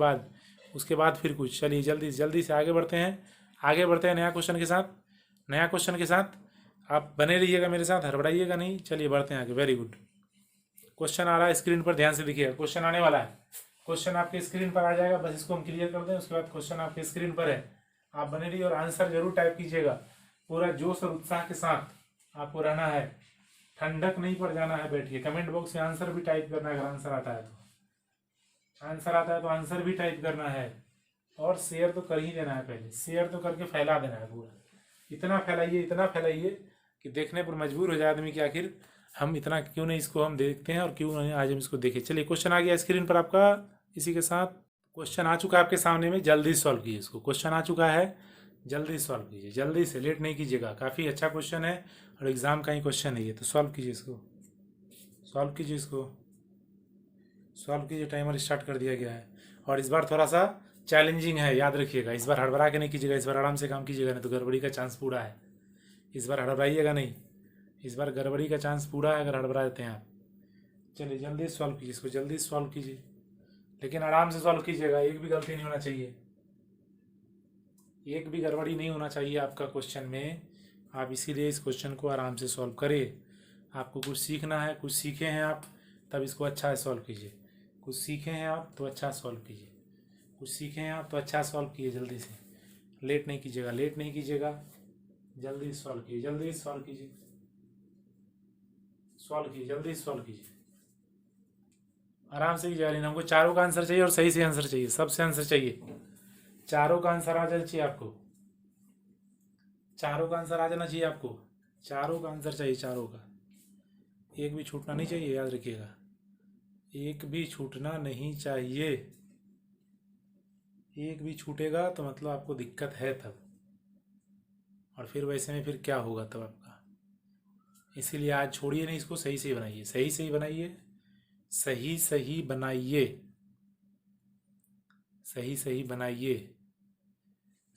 बाद फिर कुछ। चलिए जल्दी से आगे बढ़ते हैं, आगे बढ़ते हैं नया क्वेश्चन के साथ। नया क्वेश्चन के साथ आप बने रहिएगा मेरे साथ, हड़बड़ाइएगा नहीं। चलिए बढ़ते हैं आगे। Very good. क्वेश्चन आ रहा है स्क्रीन पर, ध्यान से देखिएगा। क्वेश्चन आने वाला है, क्वेश्चन आपके स्क्रीन पर आ जाएगा, बस इसको हम क्लियर कर दें, उसके बाद क्वेश्चन आपके स्क्रीन पर है। आप बने रहिए और आंसर जरूर टाइप कीजिएगा। पूरा जोश और उत्साह के साथ आपको रहना है, ठंडक नहीं पड़ जाना है। बैठिए, कमेंट बॉक्स में आंसर भी टाइप करना है। अगर आंसर आता है तो आंसर भी टाइप करना है। और शेयर तो कर ही देना है, पहले शेयर तो करके फैला देना है पूरा। इतना फैलाइए कि देखने पर मजबूर हो जाए आदमी कि आखिर हम इतना क्यों नहीं इसको हम देखते हैं और क्यों नहीं आज हम इसको देखें। चलिए क्वेश्चन आ गया स्क्रीन पर आपका। इसी के साथ क्वेश्चन आ चुका है आपके सामने में, जल्दी सॉल्व कीजिए इसको। क्वेश्चन आ चुका है, जल्दी सॉल्व कीजिए, जल्दी से, लेट नहीं कीजिएगा। काफ़ी अच्छा क्वेश्चन है और एग्जाम का ही क्वेश्चन है ये, तो सॉल्व कीजिए इसको, सॉल्व कीजिए इसको, सॉल्व कीजिए। टाइमर स्टार्ट कर दिया गया है और इस बार थोड़ा सा चैलेंजिंग है, याद रखिएगा। इस बार हड़बड़ा के नहीं कीजिएगा, इस बार आराम से काम कीजिएगा, नहीं तो गड़बड़ी का चांस पूरा है। इस बार हड़बड़ाइएगा नहीं, इस बार गड़बड़ी का चांस पूरा है अगर हड़बड़ा देते हैं आप। चलिए जल्दी सॉल्व कीजिए इसको, जल्दी सॉल्व कीजिए, लेकिन आराम से सॉल्व कीजिएगा। एक भी गलती नहीं होना चाहिए, एक भी गड़बड़ी नहीं होना चाहिए आपका क्वेश्चन में। आप इसीलिए इस क्वेश्चन को आराम से सॉल्व करिए। आपको कुछ सीखना है, कुछ सीखे हैं आप, तब इसको अच्छा सॉल्व कीजिए। कुछ सीखे हैं आप तो अच्छा सॉल्व कीजिए, कुछ सीखे हैं आप तो अच्छा सॉल्व कीजिए। जल्दी से, लेट नहीं कीजिएगा, लेट नहीं कीजिएगा, जल्दी सॉल्व कीजिए, जल्दी सॉल्व कीजिए, सॉल्व कीजिए, जल्दी सॉल्व कीजिए, आराम से कीजिएगा। लेकिन हमको चारों का आंसर चाहिए और सही से आंसर चाहिए, सबसे आंसर चाहिए। चारों का आंसर आ जाना चाहिए आपको, चारों का आंसर आ जाना चाहिए आपको, चारों का आंसर चाहिए, चारों का। एक भी छूटना नहीं चाहिए, याद रखिएगा, एक भी छूटना नहीं चाहिए। एक भी छूटेगा तो मतलब आपको दिक्कत है तब, और फिर वैसे में फिर क्या होगा तब आपका। इसीलिए आज छोड़िए नहीं इसको, सही सही बनाइए, सही सही बनाइए, सही सही बनाइए, सही सही बनाइए,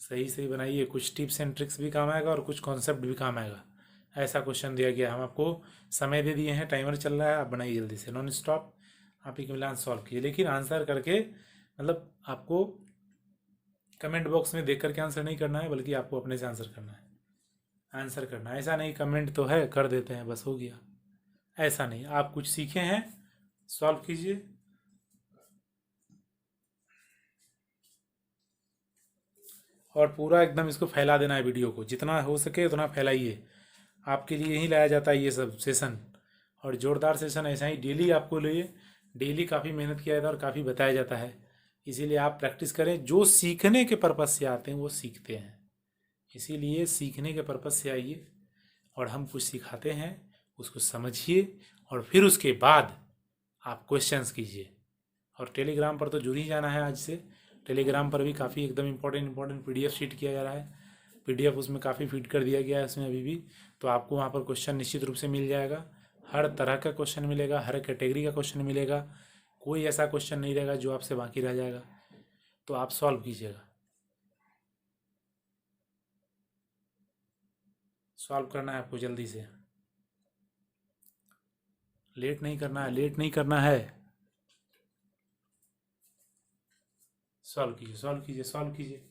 सही सही बनाइए। कुछ टिप्स एंड ट्रिक्स भी काम आएगा और कुछ कॉन्सेप्ट भी काम आएगा। ऐसा क्वेश्चन दिया गया, हम आपको समय दे दिए हैं, टाइमर चल रहा है, आप बनाइए जल्दी से, नॉन स्टॉप। आप एक मिलान सॉल्व कीजिए, लेकिन आंसर करके, मतलब आपको कमेंट बॉक्स में देख करके आंसर नहीं करना है, बल्कि आपको अपने से आंसर करना है, आंसर करना है। ऐसा नहीं कमेंट तो है कर देते हैं बस हो गया, ऐसा नहीं। आप कुछ सीखे हैं, सॉल्व कीजिए। और पूरा एकदम इसको फैला देना है, वीडियो को जितना हो सके उतना फैलाइए। आपके लिए ही लाया जाता है ये सब सेशन, और ज़ोरदार सेशन ऐसा ही डेली आपको लिए, डेली काफ़ी मेहनत किया जाता है और काफ़ी बताया जाता है। इसीलिए आप प्रैक्टिस करें, जो सीखने के पर्पज़ से आते हैं वो सीखते हैं। इसीलिए सीखने के पर्पज़ से आइए और हम कुछ सिखाते हैं, उसको समझिए और फिर उसके बाद आप क्वेश्चंस कीजिए। और टेलीग्राम पर तो जुड़ ही जाना है आज से। टेलीग्राम पर भी काफ़ी एकदम इंपॉर्टेंट पीडीएफ शीट किया जा रहा है, पीडीएफ उसमें काफ़ी फीड कर दिया गया है उसमें अभी भी। तो आपको वहाँ पर क्वेश्चन निश्चित रूप से मिल जाएगा, हर तरह का क्वेश्चन मिलेगा, हर कैटेगरी का क्वेश्चन मिलेगा। कोई ऐसा क्वेश्चन नहीं रहेगा जो आपसे बाकी रह जाएगा, तो आप सॉल्व कीजिएगा। सॉल्व करना है आपको जल्दी से, लेट नहीं करना है, लेट नहीं करना है। सॉल्व कीजिए, सॉल्व कीजिए, सॉल्व कीजिए,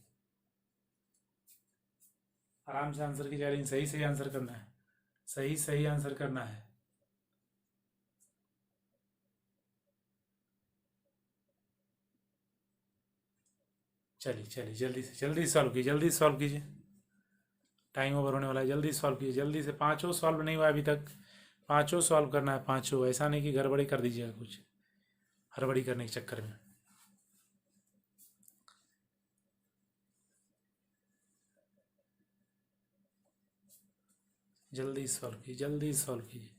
आराम से आंसर कीजिए, लेकिन सही सही आंसर करना है, सही सही आंसर करना है। चलिए चलिए जल्दी से, जल्दी सॉल्व कीजिए, जल्दी सॉल्व कीजिए, टाइम ओवर होने वाला है। जल्दी सॉल्व कीजिए, जल्दी से। पाँचों सॉल्व नहीं हुआ अभी तक, पाँचों सॉल्व करना है, पाँचों। ऐसा नहीं कि गड़बड़ी कर दीजिएगा कुछ, हड़बड़ी करने के चक्कर में। जल्दी सॉल्व कीजिए, जल्दी सॉल्व कीजिए।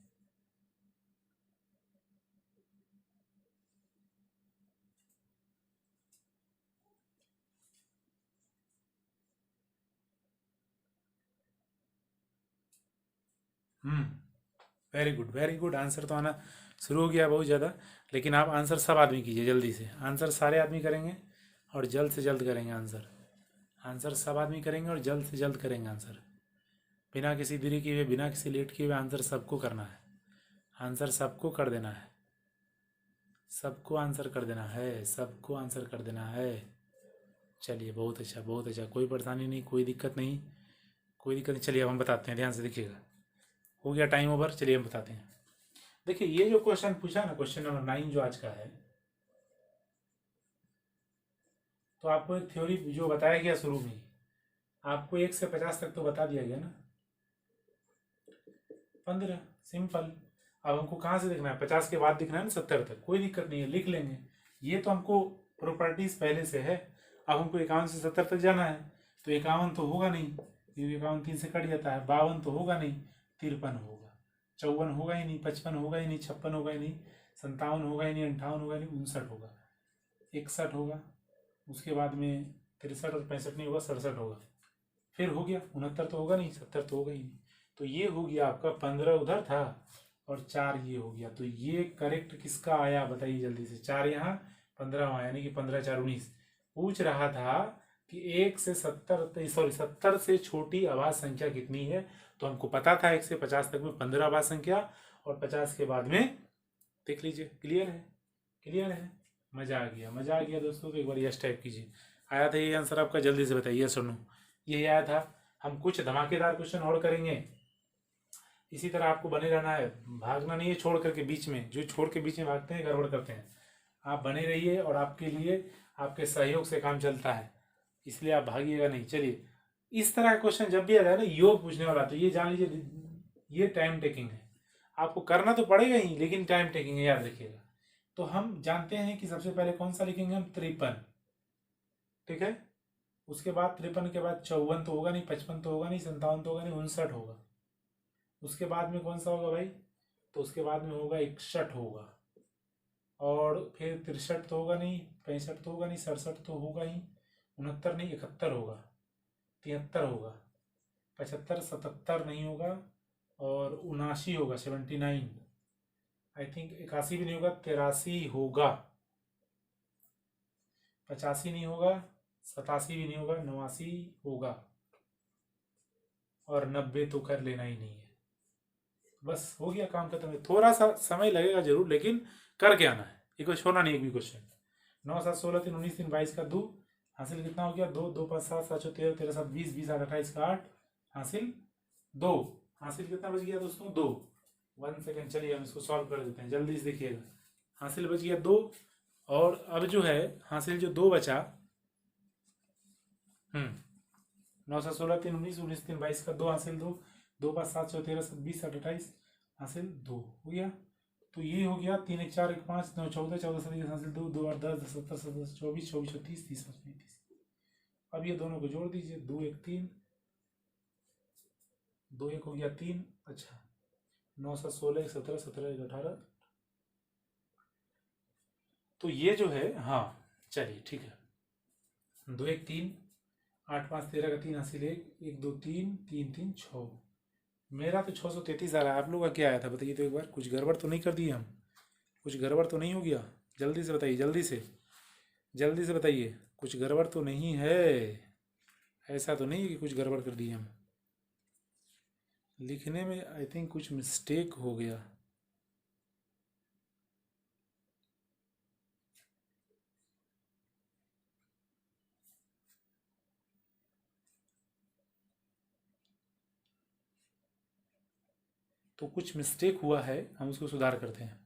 Hmm, very good, very good. Answer तो आना शुरू हो गया बहुत ज़्यादा, लेकिन आप आंसर सब आदमी कीजिए जल्दी से। आंसर सारे आदमी करेंगे और जल्द से जल्द करेंगे आंसर। आंसर सब आदमी करेंगे और जल्द से जल्द करेंगे आंसर, बिना किसी देरी किए हुए, बिना किसी लेट किए हुए। आंसर सबको करना है, आंसर सबको कर देना है, सबको आंसर कर देना है, सबको आंसर कर देना है। चलिए बहुत अच्छा बहुत अच्छा, कोई परेशानी नहीं, कोई दिक्कत नहीं, कोई दिक्कत नहीं। चलिए अब हम बताते हैं, ध्यान से देखिएगा। हो गया टाइम ओवर, चलिए हम बताते हैं। देखिए ये जो क्वेश्चन पूछा ना, क्वेश्चन नंबर 9 जो आज का है, तो आपको एक थ्योरी जो बताया गया शुरू में, आपको 1 से 50 तक तो बता दिया गया ना, 15, सिंपल। अब हमको कहाँ से देखना है, 50 के बाद दिखना है ना 70 तक, कोई दिक्कत नहीं है, लिख लेंगे। ये तो हमको प्रॉपर्टीज पहले से है। अब हमको 51 से 70 तक जाना है, तो 51 तो होगा नहीं क्योंकि 51 3 से कट जाता है। 52 तो होगा नहीं, 53 होगा। 54 होगा ही नहीं, 55 होगा ही नहीं, 56 होगा ही नहीं, 57 होगा ही नहीं, 58 होगा ही नहीं, 59 होगा, 61 होगा, उसके बाद में 63 और 65 नहीं होगा, 67 होगा, फिर हो गया 69 तो होगा नहीं, 70 तो होगा ही नहीं। तो ये हो गया आपका 15 उधर था और 4 ये हो गया। तो ये करेक्ट किसका आया बताइए जल्दी से। 4 यहाँ, 15 वहाँ, यानी कि 15 4 19। पूछ रहा था कि 1 से 70 सॉरी 70 से छोटी आवाज संख्या कितनी है। तो हमको पता था 1 से 50 तक में 15 आवाज संख्या, और 50 के बाद में देख लीजिए। क्लियर है, क्लियर है, मजा आ गया, मजा आ गया दोस्तों। तो एक बार यस टाइप कीजिए। आया था ये आंसर आपका, जल्दी से बताइए, सुनो यही आया था। हम कुछ धमाकेदार क्वेश्चन और करेंगे, इसी तरह आपको बने रहना है, भागना नहीं है छोड़ करके बीच में। जो छोड़ के बीच में भागते हैं गड़बड़ करते हैं। आप बने रहिए और आपके लिए आपके सहयोग से काम चलता है, इसलिए आप भागिएगा नहीं। चलिए इस तरह का क्वेश्चन जब भी आ जाए ना, योग पूछने वाला, तो ये जान लीजिए ये टाइम टेकिंग है। आपको करना तो पड़ेगा ही, लेकिन टाइम टेकिंग है, याद रखिएगा। तो हम जानते हैं कि सबसे पहले कौन सा लिखेंगे हम, 53, ठीक है। उसके बाद 53 के बाद 54 तो होगा नहीं, 55 तो होगा नहीं, 57 तो होगा नहीं, 59 होगा। उसके बाद में कौन सा होगा भाई, तो उसके बाद में होगा 61 होगा, और फिर 63 तो होगा नहीं, 65 तो होगा नहीं, 67 तो होगा ही, 69 नहीं, 71 होगा, 73 होगा, 75 77 नहीं होगा, और 79 होगा, 79 आई थिंक, 81 भी नहीं होगा, 83 होगा, 85 नहीं होगा, 87 भी नहीं होगा, 89 होगा, और 90 तो कर लेना ही नहीं है। बस हो गया, काम खत्म है। थोड़ा सा समय लगेगा जरूर, लेकिन करके आना है, ये कुछ छोड़ना नहीं एक भी क्वेश्चन। 9 7 16 3 19 3 22 का 2 हासिल कितना हो गया, 2 2 5 7 7 13 13 7 20 20 8 28 का 8 हासिल 2। हासिल कितना बच गया दोस्तों, 2। 1 सेकेंड, चलिए हम इसको सॉल्व कर देते हैं, जल्दी से देखिएगा। हासिल बच गया 2, और अब जो है हासिल जो 2 बचा, 9 7 16 3 19 19 3 22 का 2 हासिल 2 2 5 7 6 13 7 20 8 28 हासिल 2 हो गया। तो ये हो गया 3 1 4 1 5 9 14 14 17 हासिल 2 2 8 10 10 17 17 24 24 36 30 35। अब ये दोनों को जोड़ दीजिए, 2 1 3 2 1 हो गया 3, अच्छा 9 7 16 1 17 17 1 18। तो ये जो है, हाँ चलिए ठीक है, 2 1 3 8 5 13 का 3 हासिल 1 1 2 3 3 3 6। मेरा तो 633 आ रहा है, आप लोग का क्या आया था बताइए तो एक बार। कुछ गड़बड़ तो नहीं कर दिए हम, कुछ गड़बड़ तो नहीं हो गया, जल्दी से बताइए, जल्दी से, जल्दी से बताइए, कुछ गड़बड़ तो नहीं है, ऐसा तो नहीं है कि कुछ गड़बड़ कर दिए हम। लिखने में आई थिंक कुछ मिस्टेक हो गया। तो कुछ मिस्टेक हुआ है, हम उसको सुधार करते हैं।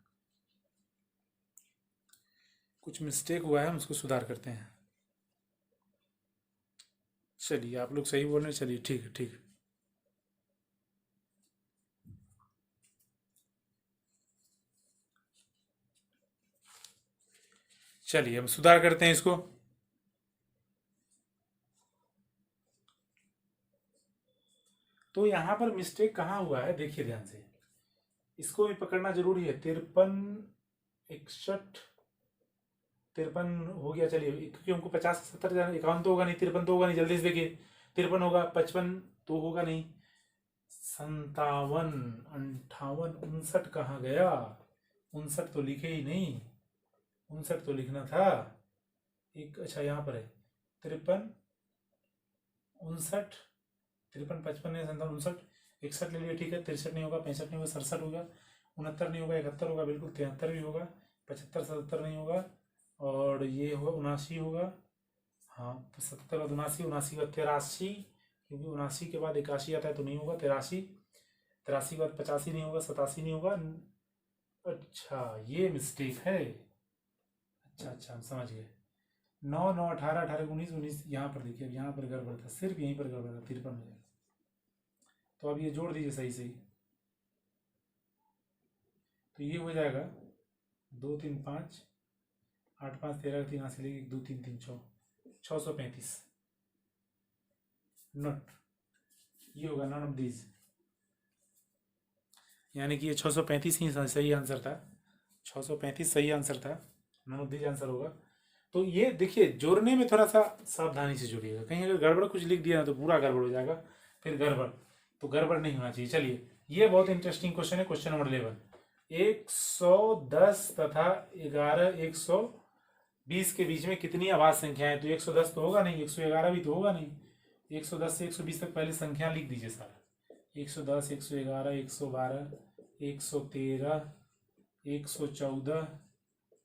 कुछ मिस्टेक हुआ है, हम उसको सुधार करते हैं। चलिए आप लोग सही बोल रहे हैं, चलिए ठीक है ठीक है। चलिए हम सुधार करते हैं इसको। तो यहाँ पर मिस्टेक कहाँ हुआ है देखिए ध्यान से, इसको भी पकड़ना जरूरी है। 53 61 53 हो गया, चलिए क्योंकि हमको 50 से 70 जाना, 51 तो होगा नहीं, 53 तो होगा नहीं, जल्दी से देखिए। 53 होगा, 55 तो होगा नहीं, 57 58 59 कहाँ गया, 59 तो लिखे ही नहीं, 59 तो लिखना था एक, अच्छा यहाँ पर है 53 59 53 55 नहीं, 57 59 61 ले लिए, ठीक है। 63 नहीं होगा, 65 नहीं होगा, 67 होगा, 69 नहीं होगा, 71 होगा बिल्कुल, 73 भी होगा, 75 77 नहीं होगा, और ये होगा 79 होगा, हाँ तो 77 बाद 79, 79 बाद 83, क्योंकि 79 के बाद 81 आता है तो नहीं होगा, 83, 83 के बाद 85 नहीं होगा, 87 नहीं होगा। अच्छा ये मिस्टेक है। अच्छा अच्छा हम समझ गए। 9 9 18 18 19 19, यहाँ पर देखिए, अब यहाँ पर गड़बड़ था, सिर्फ यहीं पर गड़बड़ था, 53 में। तो अब ये जोड़ दीजिए सही सही, तो ये हो जाएगा 2 3 5 8 5 13 3 8 से 2 3 3 6, 635 नॉट, ये होगा नॉन ऑफ दीज, यानी कि ये 635 ही सही आंसर था, 635 सही आंसर था, नॉन ऑफ दीज आंसर होगा। तो ये देखिए जोड़ने में थोड़ा सा सावधानी से जोड़िएगा, कहीं अगर गड़बड़ कुछ लिख दिया ना तो पूरा गड़बड़ हो जाएगा, फिर गड़बड़, तो गड़बड़ नहीं होना चाहिए। चलिए ये बहुत इंटरेस्टिंग क्वेश्चन है, क्वेश्चन नंबर 11। 110 तथा 11 120 के बीच में कितनी आवाज संख्याएं, तो 110 तो होगा नहीं, 111 भी तो होगा नहीं। 110 से 120 तक पहले संख्या लिख दीजिए सारा, 110 111 112 113 114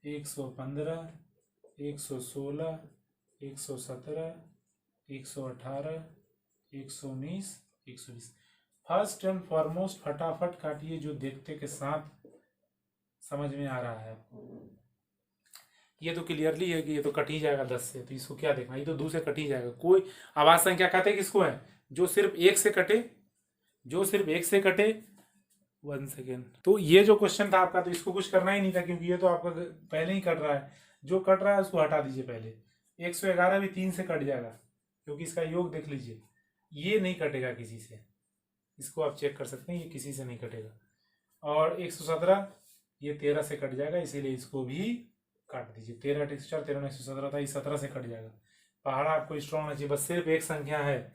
115 116 117 118 119 120। फर्स्ट एंड फॉरमोस्ट फटाफट काटिए जो देखते के साथ समझ में आ रहा है आपको। ये तो क्लियरली है कि ये तो कट ही जाएगा 10 से, तो इसको क्या देखना, ये तो 2 से कट ही जाएगा। कोई आवाज संख्या कहते किसको है, जो सिर्फ एक से कटे, जो सिर्फ एक से कटे। 1 सेकेंड, तो ये जो क्वेश्चन था आपका, तो इसको कुछ करना ही नहीं था, क्योंकि ये तो आपका पहले ही कट रहा है, जो कट रहा है उसको हटा दीजिए पहले। 111 भी 3 से कट जाएगा, क्योंकि इसका योग देख लीजिए, ये नहीं कटेगा किसी से, इसको आप चेक कर सकते हैं, ये किसी से नहीं कटेगा। और 117 ये 13 से कट जाएगा, इसीलिए इसको भी काट दीजिए। 13 8 104 13 117 था, ये 17 से कट जाएगा। पहाड़ा आपको स्ट्रॉन्ग होना चाहिए, बस सिर्फ एक संख्या है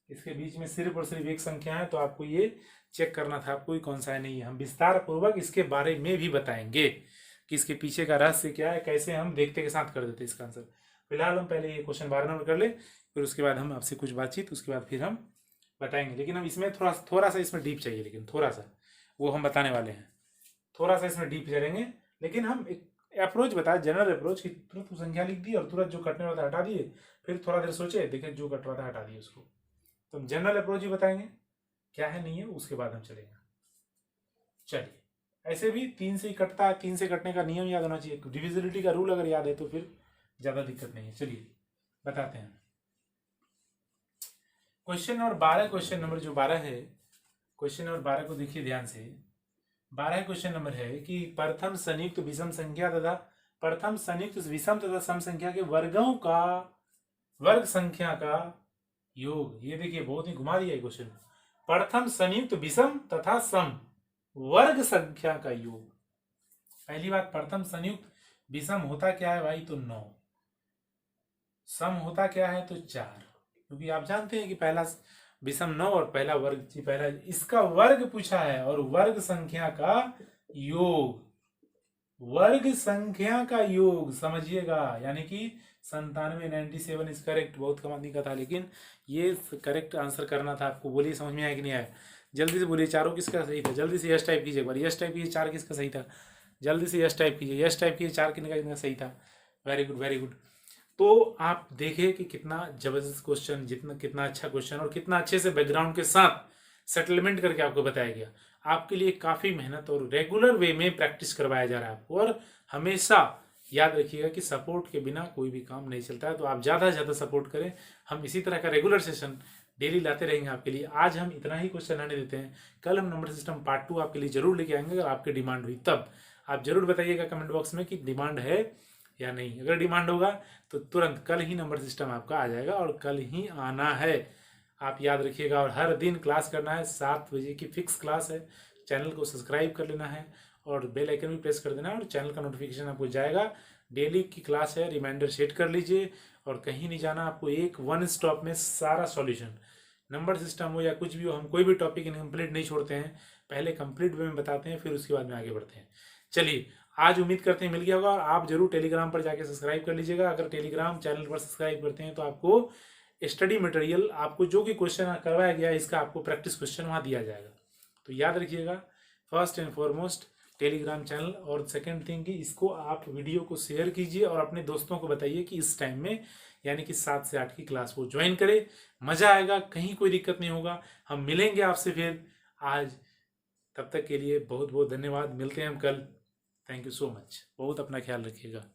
इसके बीच में, सिर्फ और सिर्फ एक संख्या है, तो आपको ये चेक करना था आपको कौन सा है नहीं है। हम विस्तार पूर्वक इसके बारे में भी बताएंगे कि इसके पीछे का रहस्य क्या है, कैसे हम देखते के साथ कर देते इसका आंसर। फिलहाल हम पहले ये क्वेश्चन 12 नंबर कर ले, फिर उसके बाद हम आपसे कुछ बातचीत, उसके बाद फिर हम बताएंगे। लेकिन हम इसमें थोड़ा सा इसमें डीप चाहिए, लेकिन थोड़ा सा वो हम बताने वाले हैं, थोड़ा सा इसमें डीप चलेंगे। लेकिन हम एक अप्रोच बताए, जनरल अप्रोच, कि तुरंत संख्या लिख दी और तुरंत जो कटने वाला था हटा दिए, फिर थोड़ा देर सोचे, देखे जो कट रहा था हटा दिए उसको। तो हम जनरल अप्रोच ही बताएंगे क्या है नहीं है, उसके बाद हम चलेंगे। चलिए, ऐसे भी 3 से ही कटता है, 3 से कटने का नियम याद होना चाहिए, डिविजिबिलिटी का रूल अगर याद है तो फिर ज्यादा दिक्कत नहीं है। चलिए बताते हैं क्वेश्चन नंबर 12। क्वेश्चन नंबर जो 12 है, क्वेश्चन नंबर 12 को देखिए ध्यान से। 12 क्वेश्चन नंबर है कि प्रथम संयुक्त विषम संख्या तथा प्रथम संयुक्त विषम तथा सम संख्या के वर्गों का वर्ग संख्या का योग। ये देखिए बहुत ही घुमा दिया है क्वेश्चन। प्रथम संयुक्त विषम तथा सम वर्ग संख्या का योग। पहली बात, प्रथम संयुक्त विषम होता क्या है भाई, तो 9, सम होता क्या है तो 4, क्योंकि आप जानते हैं कि पहला विषम 9 और पहला वर्ग, पहला इसका वर्ग पूछा है, और वर्ग संख्या का योग, वर्ग संख्या का योग समझिएगा, यानी कि 97 97 इज करेक्ट। बहुत कम आदमी का था, लेकिन ये करेक्ट आंसर करना था आपको। बोलिए समझ में आया कि नहीं आया, जल्दी से बोलिए। चारों किसका सही था, जल्दी से यस टाइप कीजिए एक बार, यस टाइप कीजिए। 4 किसका सही था, जल्दी से यस टाइप कीजिए, यस टाइप कीजिए। 4 किनका सही था, वेरी गुड वेरी गुड। तो आप देखिए कि कितना जबरदस्त क्वेश्चन, जितना कितना अच्छा क्वेश्चन, और कितना अच्छे से बैकग्राउंड के साथ सेटलमेंट करके आपको बताया गया। आपके लिए काफ़ी मेहनत और रेगुलर वे में प्रैक्टिस करवाया जा रहा है आपको। और हमेशा याद रखिएगा कि सपोर्ट के बिना कोई भी काम नहीं चलता है, तो आप ज़्यादा से ज़्यादा सपोर्ट करें। हम इसी तरह का रेगुलर सेशन डेली लाते रहेंगे आपके लिए। आज हम इतना ही क्वेश्चन आने देते हैं, कल हम नंबर सिस्टम पार्ट 2 आपके लिए जरूर लेके आएंगे। अगर आपकी डिमांड हुई तब आप जरूर बताइएगा कमेंट बॉक्स में कि डिमांड है या नहीं। अगर डिमांड होगा तो तुरंत कल ही नंबर सिस्टम आपका आ जाएगा, और कल ही आना है, आप याद रखिएगा। और हर दिन क्लास करना है, 7 बजे की फिक्स क्लास है। चैनल को सब्सक्राइब कर लेना है और बेल आइकन भी प्रेस कर देना है, और चैनल का नोटिफिकेशन आपको जाएगा। डेली की क्लास है, रिमाइंडर सेट कर लीजिए, और कहीं नहीं जाना आपको। एक वन स्टॉप में सारा सॉल्यूशन, नंबर सिस्टम हो या कुछ भी हो, हम कोई भी टॉपिक इनकम्प्लीट नहीं छोड़ते हैं, पहले कंप्लीट वे में बताते हैं, फिर उसके बाद में आगे बढ़ते हैं। चलिए, आज उम्मीद करते हैं मिल गया होगा। और आप जरूर टेलीग्राम पर जाके सब्सक्राइब कर लीजिएगा। अगर टेलीग्राम चैनल पर सब्सक्राइब करते हैं तो आपको स्टडी मटेरियल, आपको जो भी क्वेश्चन करवाया गया है, इसका आपको प्रैक्टिस क्वेश्चन वहाँ दिया जाएगा। तो याद रखिएगा, first and foremost Telegram channel. और सेकंड थिंग कि इसको आप वीडियो को शेयर कीजिए और अपने दोस्तों को बताइए कि इस टाइम में यानी कि 7 से 8 की क्लास वो ज्वाइन करे। मज़ा आएगा, कहीं कोई दिक्कत नहीं होगा। हम मिलेंगे आपसे फिर आज। तब तक के लिए बहुत बहुत धन्यवाद। मिलते हैं हम कल। Thank you so much. बहुत अपना ख्याल रखिएगा।